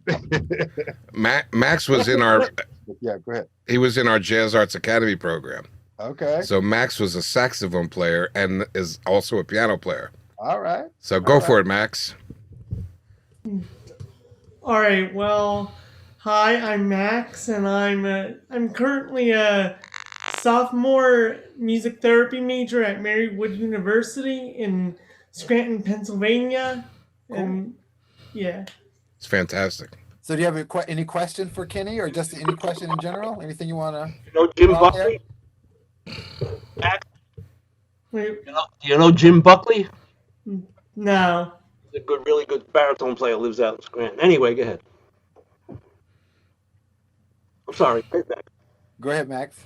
Max was in our go ahead. He was in our Jazz Arts Academy program. Okay. So Max was a saxophone player and is also a piano player. All right. So go for it, Max. All right. Well, hi, I'm Max, and I'm currently a sophomore music therapy major at Marywood University in Scranton, Pennsylvania. Cool. And yeah. It's fantastic. So do you have any question for Kenny, or just any question in general? Anything you want to? You know Jim Buckley? Wait, Do you know Jim Buckley? no. He's a really good baritone player. Lives out in Scranton. Anyway, go ahead. I'm sorry. Go ahead, Max.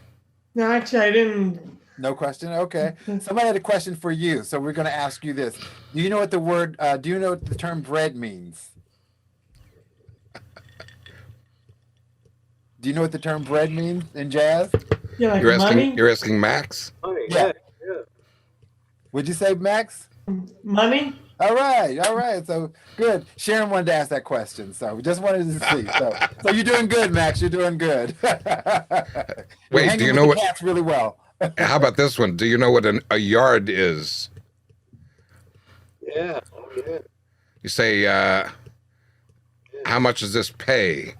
No, actually, I didn't. No question. Okay. Somebody had a question for you, so we're going to ask you this. Do you know what the term bread means? Do you know what the term bread means in jazz? Yeah, like money. You're asking Max? Yeah. Would you say, Max? Money. All right. So good. Sharon wanted to ask that question, so we just wanted to see. So you're doing good, Max. You're doing good. Wait, do you know what? Cats really well. How about this one? Do you know what a yard is? Yeah. Oh, yeah. You say, how much does this pay? It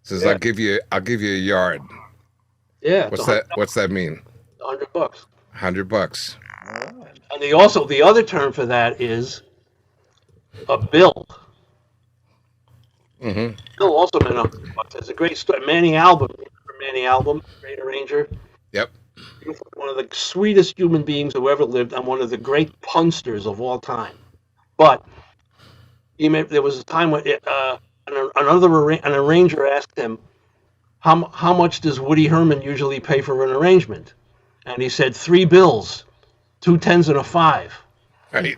says, I'll give you a yard. Yeah. What's that mean? $100. $100. And the other term for that is a bill. Mm-hmm. Bill also meant $100. It's a great story. Manny Album, great arranger. Yep. One of the sweetest human beings who ever lived, and one of the great punsters of all time. But there was a time when an arranger asked him, how much does Woody Herman usually pay for an arrangement? And he said, 3 bills, 2 10s and a 5. Right.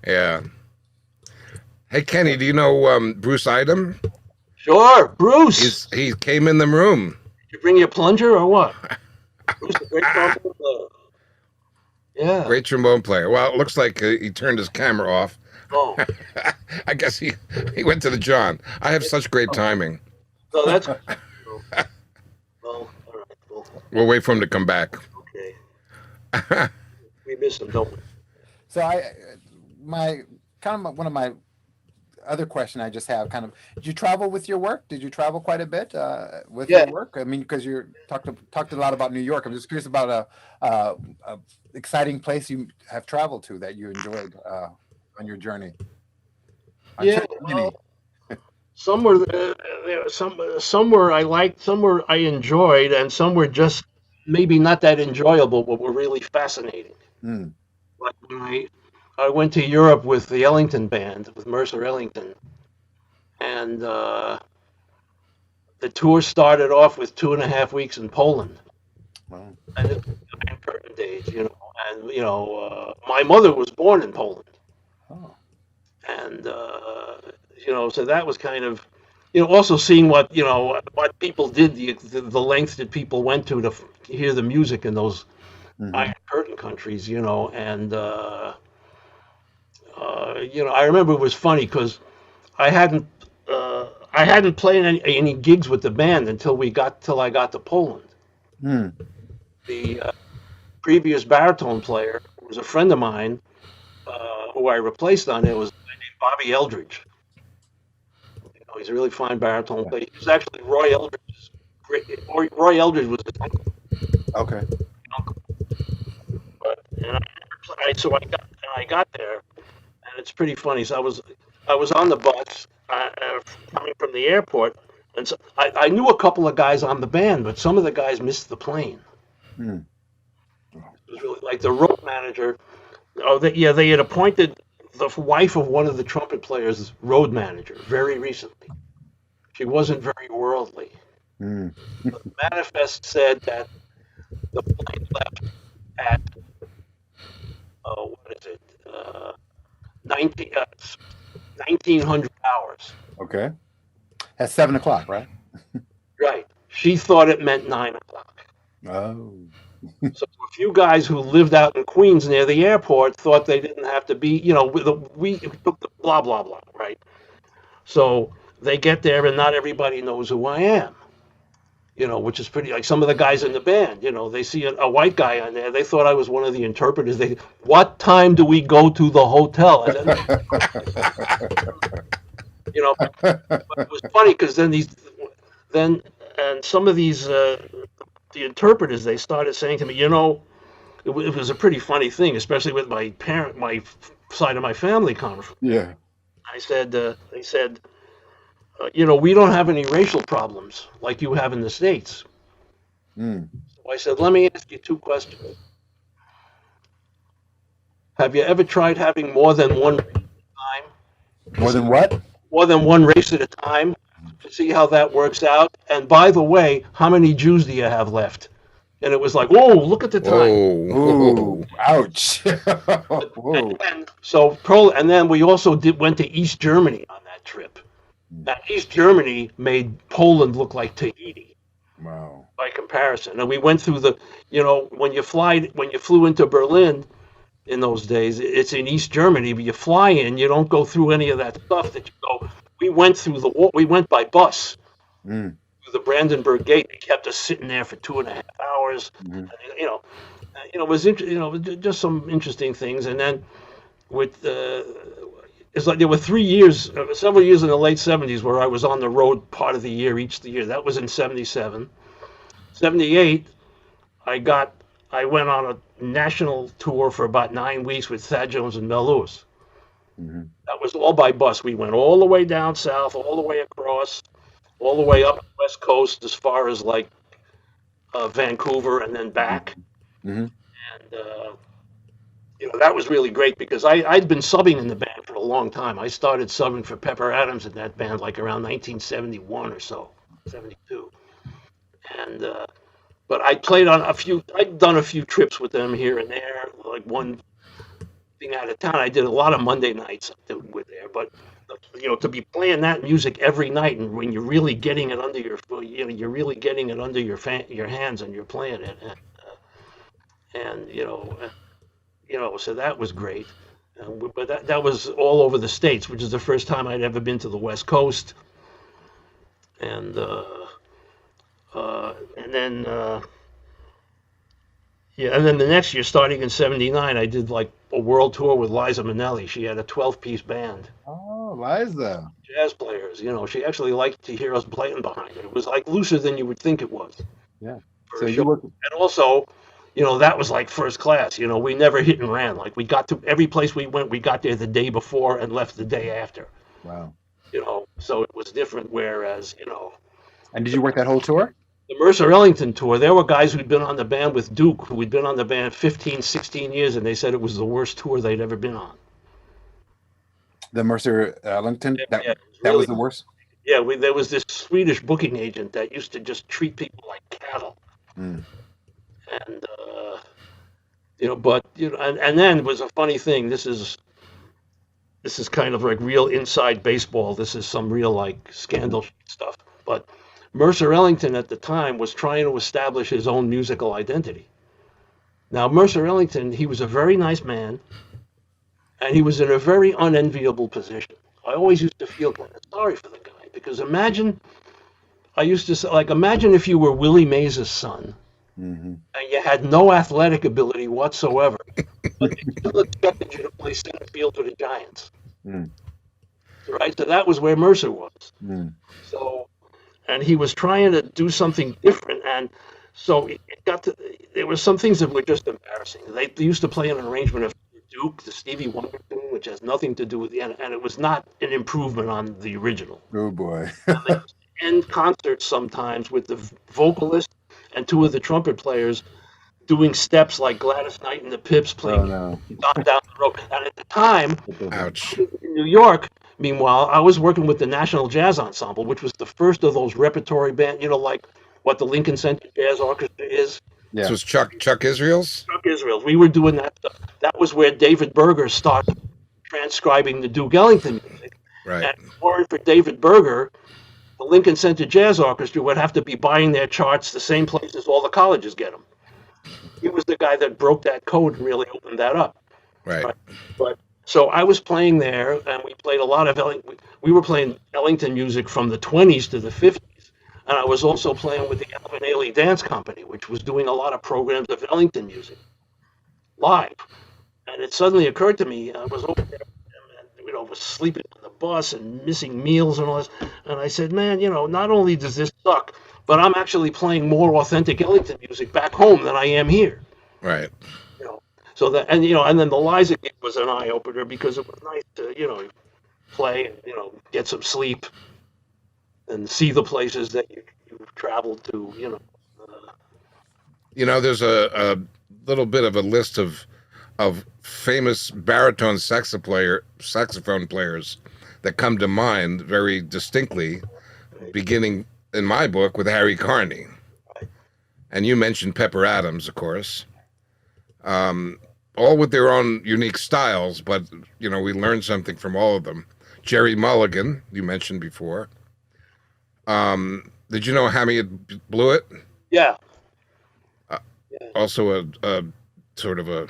Yeah. Hey, Kenny, do you know Bruce Idem? Sure, Bruce. He came in the room. Did you bring your plunger or what? Bruce, a great trombone player. Yeah. Great trombone player. Well, it looks like he turned his camera off. Oh. I guess he went to the John. I have such great timing. So that's well, all right. Well, we'll wait for him to come back. Okay. We miss him, don't we? So one of my other question I just have did you travel with your work? Did you travel quite a bit with your work? I mean, because you talked a lot about New York. I'm just curious about a exciting place you have traveled to that you enjoyed. on your journey? Yeah, well, some were some were I liked, some were I enjoyed, and some were just maybe not that enjoyable, but were really fascinating. Mm. Like when I went to Europe with the Ellington band with Mercer Ellington, and the tour started off with 2.5 weeks in Poland, Wow. and it was Iron Curtain days, and my mother was born in Poland, Oh. and so that was kind of, also seeing what people did, the length that people went to hear the music in those Iron Curtain countries, and I remember it was funny because I hadn't I hadn't played any gigs with the band till I got to Poland. Mm. The previous baritone player was a friend of mine who I replaced on it was a guy named Bobby Eldridge. He's a really fine baritone player. He was actually Roy Eldridge's great. Roy Eldridge was his uncle. Okay. So I got there, and it's pretty funny. So I was on the bus coming from the airport, and so I knew a couple of guys on the band, but some of the guys missed the plane. Mm. It was really like the road manager. They had appointed the wife of one of the trumpet players road manager very recently. She wasn't very worldly. Mm. The manifest said that the plane left at what is it? 1900 hours. Okay. At 7:00, right? Right. She thought it meant 9 o'clock. Oh. So a few guys who lived out in Queens near the airport thought they didn't have to be, we blah blah blah, right? So they get there and not everybody knows who I am, which is pretty. Like some of the guys in the band, they see a white guy on there, they thought I was one of the interpreters. What time do we go to the hotel? And then, but it was funny because and some of these the interpreters, they started saying to me, it was a pretty funny thing, especially with my side of my family coming from. Yeah. They said, we don't have any racial problems like you have in the States. Mm. So I said, let me ask you 2 questions. Have you ever tried having more than one race at a time? More than what? More than one race at a time to see how that works out? And by the way, how many Jews do you have left? And it was like, whoa, look at the time. Ooh, ouch. Whoa. And then we also went to East Germany on that trip. Now, East Germany made Poland look like Tahiti. Wow. By comparison. And we went through when you flew into Berlin in those days, it's in East Germany, but you fly in, you don't go through any of that stuff that you go. We went by bus. Mm. The Brandenburg Gate. They kept us sitting there for 2.5 hours. Mm-hmm. And, it was just some interesting things. And then with it's like there were 3 years, several years in the late 70s where I was on the road part of the year, each year. That was in 77. 78, I went on a national tour for about 9 weeks with Thad Jones and Mel Lewis. Mm-hmm. That was all by bus. We went all the way down south, all the way across, all the way up the West Coast as far as like Vancouver and then back. Mm-hmm. And that was really great because I'd been subbing in the band for a long time. I started subbing for Pepper Adams in that band like around 1971 or so, 72. And but I'd done a few trips with them here and there, like one thing out of town. I did a lot of Monday nights with there, but to be playing that music every night, and when you're really getting it under you're really getting it under your hands, and you're playing it, and so that was great. But that was all over the States, which is the first time I'd ever been to the West Coast, and then the next year, starting in '79, I did like a world tour with Liza Minnelli. She had a 12-piece band. Oh, Liza. Jazz players, she actually liked to hear us playing behind it. It was like looser than you would think it was. Yeah. So and also, that was like first class. We never hit and ran. Like we got to every place we went, we got there the day before and left the day after. Wow. So it was different. Whereas, And did you work that whole tour? the Mercer Ellington tour, there were guys who'd been on the band with Duke, who'd been on the band 15, 16 years, and they said it was the worst tour they'd ever been on. The Mercer Ellington? Yeah, That really, was the worst? Yeah, there was this Swedish booking agent that used to just treat people like cattle. Mm. And, and then it was a funny thing. This is kind of like real inside baseball. This is some real like scandal stuff. But Mercer Ellington at the time was trying to establish his own musical identity. Now, Mercer Ellington, he was a very nice man, and he was in a very unenviable position. I always used to feel kind of sorry for the guy, because I used to say, like, imagine if you were Willie Mays' son, Mm-hmm. and you had no athletic ability whatsoever, but they still expected you to play center field for the Giants. Mm. Right? So that was where Mercer was. Mm. So, and he was trying to do something different, and so there were some things that were just embarrassing. They used to play an arrangement of Duke, the Stevie Wonder tune, which has nothing to do with and it was not an improvement on the original. Oh boy. And they used to end concerts sometimes with the vocalist and two of the trumpet players doing steps like Gladys Knight and the Pips playing no. down the road. And at the time, Ouch. in New York, meanwhile, I was working with the National Jazz Ensemble, which was the first of those repertory bands, like what the Lincoln Center Jazz Orchestra is. Yeah. This was Chuck Israel's? Chuck Israel. We were doing that stuff. That was where David Berger started transcribing the Duke Ellington music. Right. And if it weren't for David Berger, the Lincoln Center Jazz Orchestra would have to be buying their charts the same places all the colleges get them. He was the guy that broke that code and really opened that up. Right. But so I was playing there, and we played a lot of we were playing Ellington music from the 20s to the 50s, and I was also playing with the Alvin Ailey Dance Company, which was doing a lot of programs of Ellington music live. And it suddenly occurred to me, I was over there, and was sleeping on the bus and missing meals and all this, and I said, man, not only does this suck, but I'm actually playing more authentic Ellington music back home than I am here. Right. So that, and then the Liza gig was an eye opener, because it was nice to, play and, get some sleep and see the places that you've traveled to, There's a little bit of a list of famous baritone saxophone players that come to mind very distinctly, beginning in my book with Harry Carney. And you mentioned Pepper Adams, of course. All with their own unique styles, but, we learned something from all of them. Jerry Mulligan, you mentioned before. Did you know Hamiet Blewett? Yeah. Also a sort of a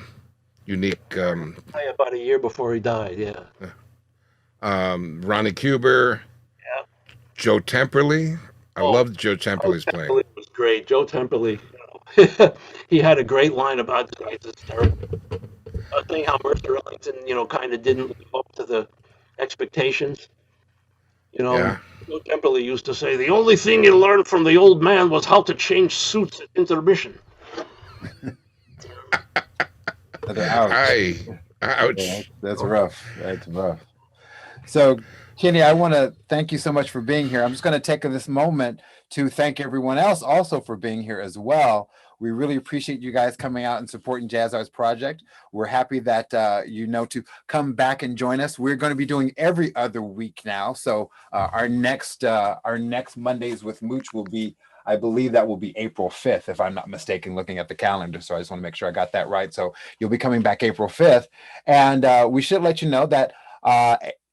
unique... about a year before he died, yeah. Ronnie Cuber. Yeah. Joe Temperley. I loved Joe Temperley's playing. Temperley was great. Joe Temperley, he had a great line about this thing how Mercer Ellington, kind of didn't live up to the expectations. Yeah. Joe Temperley used to say, the only thing you learned from the old man was how to change suits at intermission. Ouch. Ouch. Yeah, that's rough. That's rough. So, Kenny, I want to thank you so much for being here. I'm just going to take this moment to thank everyone else also for being here as well. We really appreciate you guys coming out and supporting Jazz Arts Project. We're happy that to come back and join us. We're going to be doing every other week now. So our next Mondays with Mooch will be, I believe that will be April 5th, if I'm not mistaken, looking at the calendar. So I just want to make sure I got that right. So you'll be coming back April 5th. And we should let you know that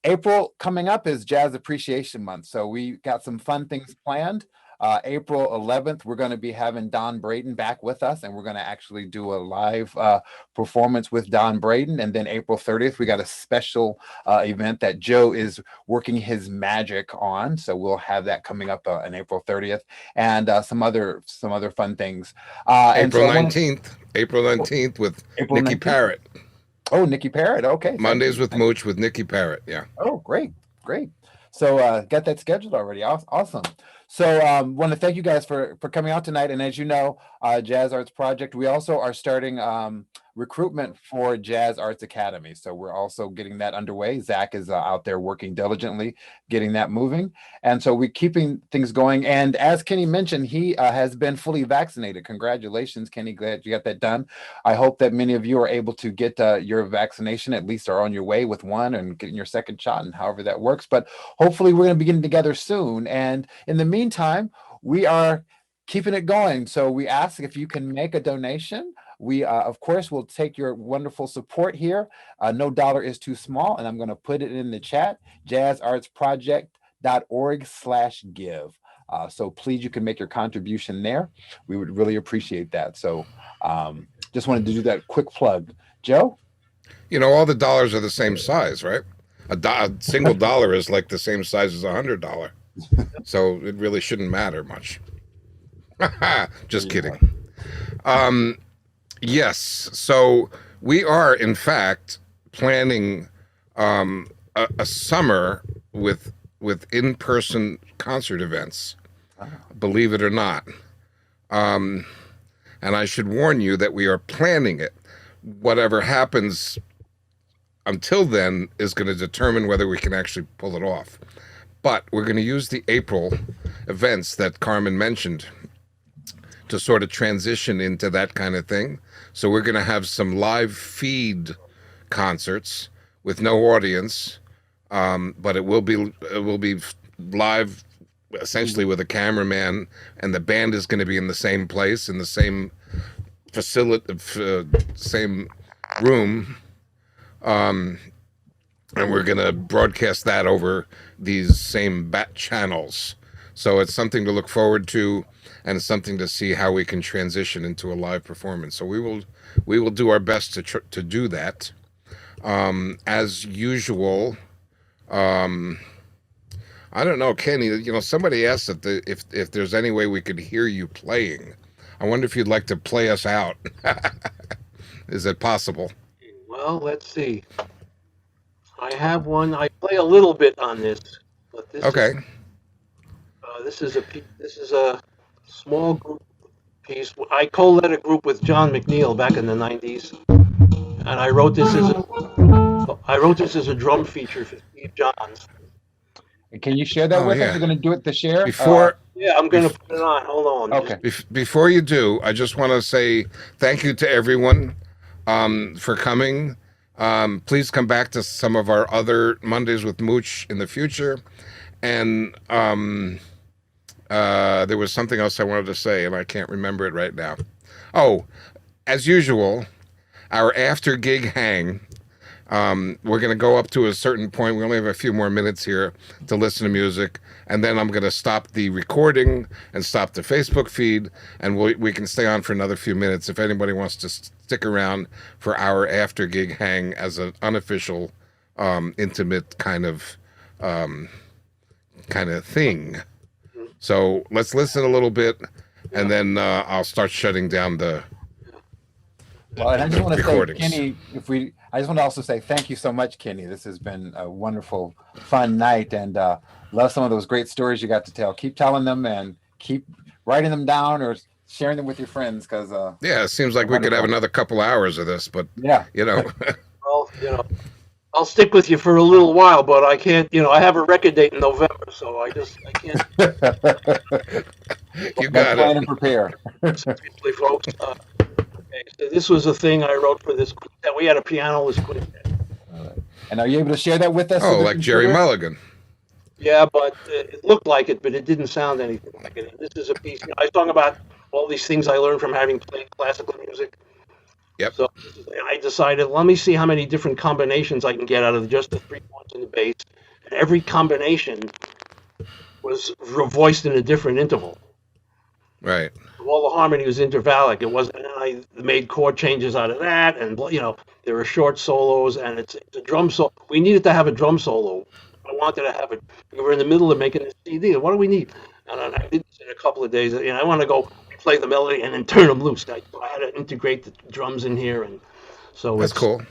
April coming up is Jazz Appreciation Month. So we got some fun things planned. April 11th, we're going to be having Don Braden back with us, and we're going to actually do a live performance with Don Braden. And then April 30th, we got a special event that Joe is working his magic on. So we'll have that coming up on April 30th, and some other fun things. April 19th with April Nikki 19th? Parrott. Oh, Nikki Parrott. Okay. Mondays with Mooch with Nikki Parrott. Yeah. Oh, great. So got that scheduled already. Awesome. So want to thank you guys for coming out tonight. And as you know, Jazz Arts Project, we also are starting recruitment for Jazz Arts Academy. So we're also getting that underway. Zach is out there working diligently, getting that moving. And so we're keeping things going. And as Kenny mentioned, he has been fully vaccinated. Congratulations, Kenny. Glad you got that done. I hope that many of you are able to get your vaccination, at least are on your way with one and getting your second shot and however that works. But hopefully we're going to be getting together soon. And in the meantime, we are keeping it going. So we ask if you can make a donation. We, of course, will take your wonderful support here. No dollar is too small. And I'm going to put it in the chat, jazzartsproject.org/give. So please, you can make your contribution there. We would really appreciate that. So just wanted to do that quick plug. Joe? You know, all the dollars are the same size, right? A single dollar is like the same size as $100. So it really shouldn't matter much. Just kidding. Yes. So we are, in fact, planning a summer with in-person concert events, believe it or not. And I should warn you that we are planning it. Whatever happens until then is going to determine whether we can actually pull it off. But we're going to use the April events that Carmen mentioned to sort of transition into that kind of thing. So we're going to have some live feed concerts with no audience, but it will be live, essentially with a cameraman, and the band is going to be in the same place, in the same facility, same room, and we're going to broadcast that over these same bat channels. So it's something to look forward to, and it's something to see how we can transition into a live performance. So we will do our best to do that. As usual, I don't know, Kenny. You know, somebody asked if there's any way we could hear you playing. I wonder if you'd like to play us out. Is it possible? Well, let's see. I have one. I play a little bit on this, but this Okay. This is a small group piece. I co-led a group with John McNeil back in the '90s, and I wrote this as a drum feature for Steve Johns. Can you share that with us? You're going to do it to share? Yeah, I'm going to put it on. Hold on. Okay. Before you do, I just want to say thank you to everyone for coming. Please come back to some of our other Mondays with Mooch in the future. And there was something else I wanted to say, and I can't remember it right now. Oh, as usual, our after gig hang. We're going to go up to a certain point. We only have a few more minutes here to listen to music, and then I'm going to stop the recording and stop the Facebook feed, and we can stay on for another few minutes if anybody wants to stick around for our after gig hang as an unofficial, intimate kind of thing. So let's listen a little bit, and then I'll start shutting down the Well, and I just want to say, recordings. Kenny, I just want to also say thank you so much, Kenny. This has been a wonderful, fun night, and love some of those great stories you got to tell. Keep telling them and keep writing them down or sharing them with your friends, because yeah, it seems like we could have another couple hours of this, but yeah, you know. Well, you know, I'll stick with you for a little while, but I can't. You know, I have a record date in November, so I can't. You got plan it. and prepare. Seriously, folks. Okay, so this was a thing I wrote for this quintet. We had a pianoless quintet. And are you able to share that with us? Oh, like Jerry Mulligan. Yeah, but it looked like it, but it didn't sound anything like it. And this is a piece. You know, I was talking about all these things I learned from having played classical music. Yep. So I decided, let me see how many different combinations I can get out of just the 3 chords and the bass. And every combination was voiced in a different interval. Right. All the harmony was intervallic. It wasn't. And I made chord changes out of that, and you know, there were short solos, and it's a drum solo. We needed to have a drum solo. I wanted to have it. We were in the middle of making this CD. What do we need? And I did this in a couple of days. And I want to go play the melody and then turn them loose. I had to integrate the drums in here, and so That's cool.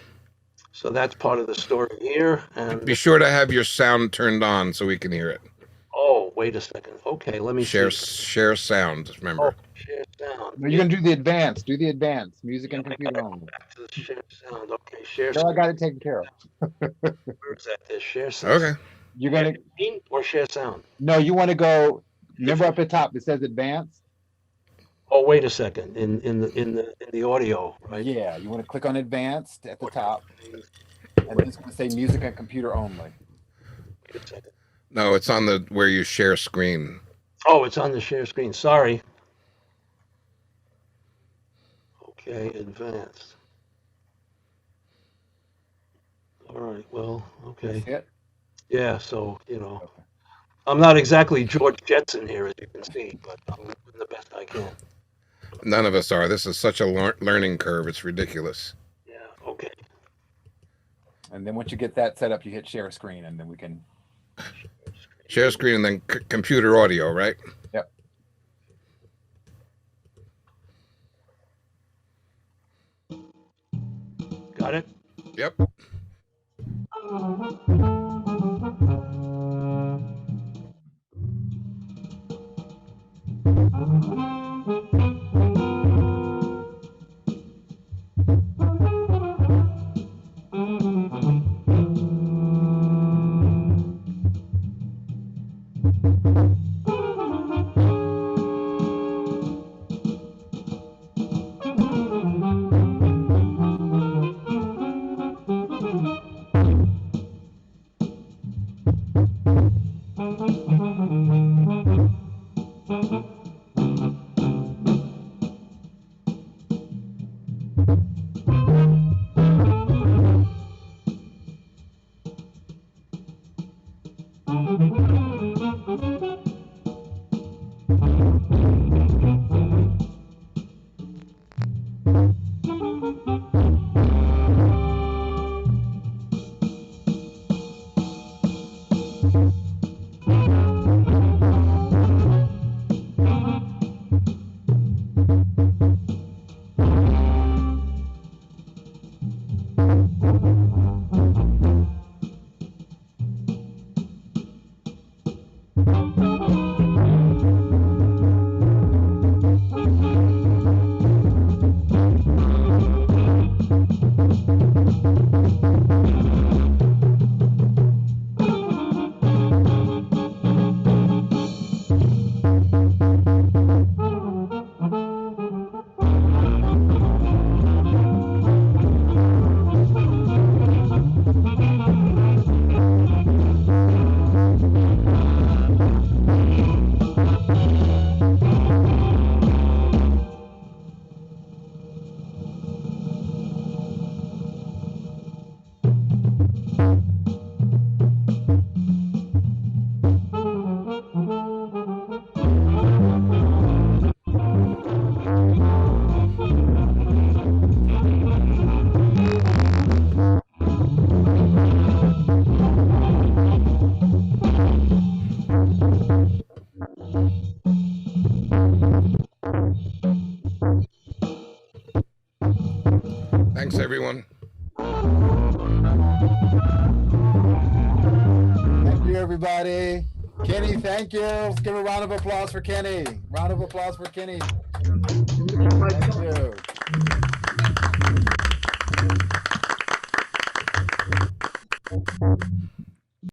So that's part of the story here. And be sure to have your sound turned on so we can hear it. Oh, wait a second. Okay, let me Share see. sound. Remember. Oh, share sound. No, you're gonna do the advanced. Do the advanced music and I computer gotta go only. back to the share sound. Okay, share No, I screen. got it taken care of. Where is that? This share sound. Okay. You're gonna Screen or share sound? no. You want to go. Remember up at the top it says advanced. Oh, wait a second. In the audio, right? Yeah, you want to click on advanced at the top, and then it's going to say music and computer only. Wait a second. No, it's on the where you share screen. Oh, it's on the share screen. Sorry. Okay, advanced. All right. Well, okay. That's it? Yeah. So Okay. I'm not exactly George Jetson here, as you can see, but I'm doing the best I can. None of us are. This is such a learning curve. It's ridiculous. Yeah. Okay. And then once you get that set up, you hit share screen, and then we can. Share screen and then computer audio, right? Yep. Got it. Yep. Thanks, everyone. Thank you, everybody. Kenny, thank you. Let's give a round of applause for Kenny. Round of applause for Kenny. Thank you.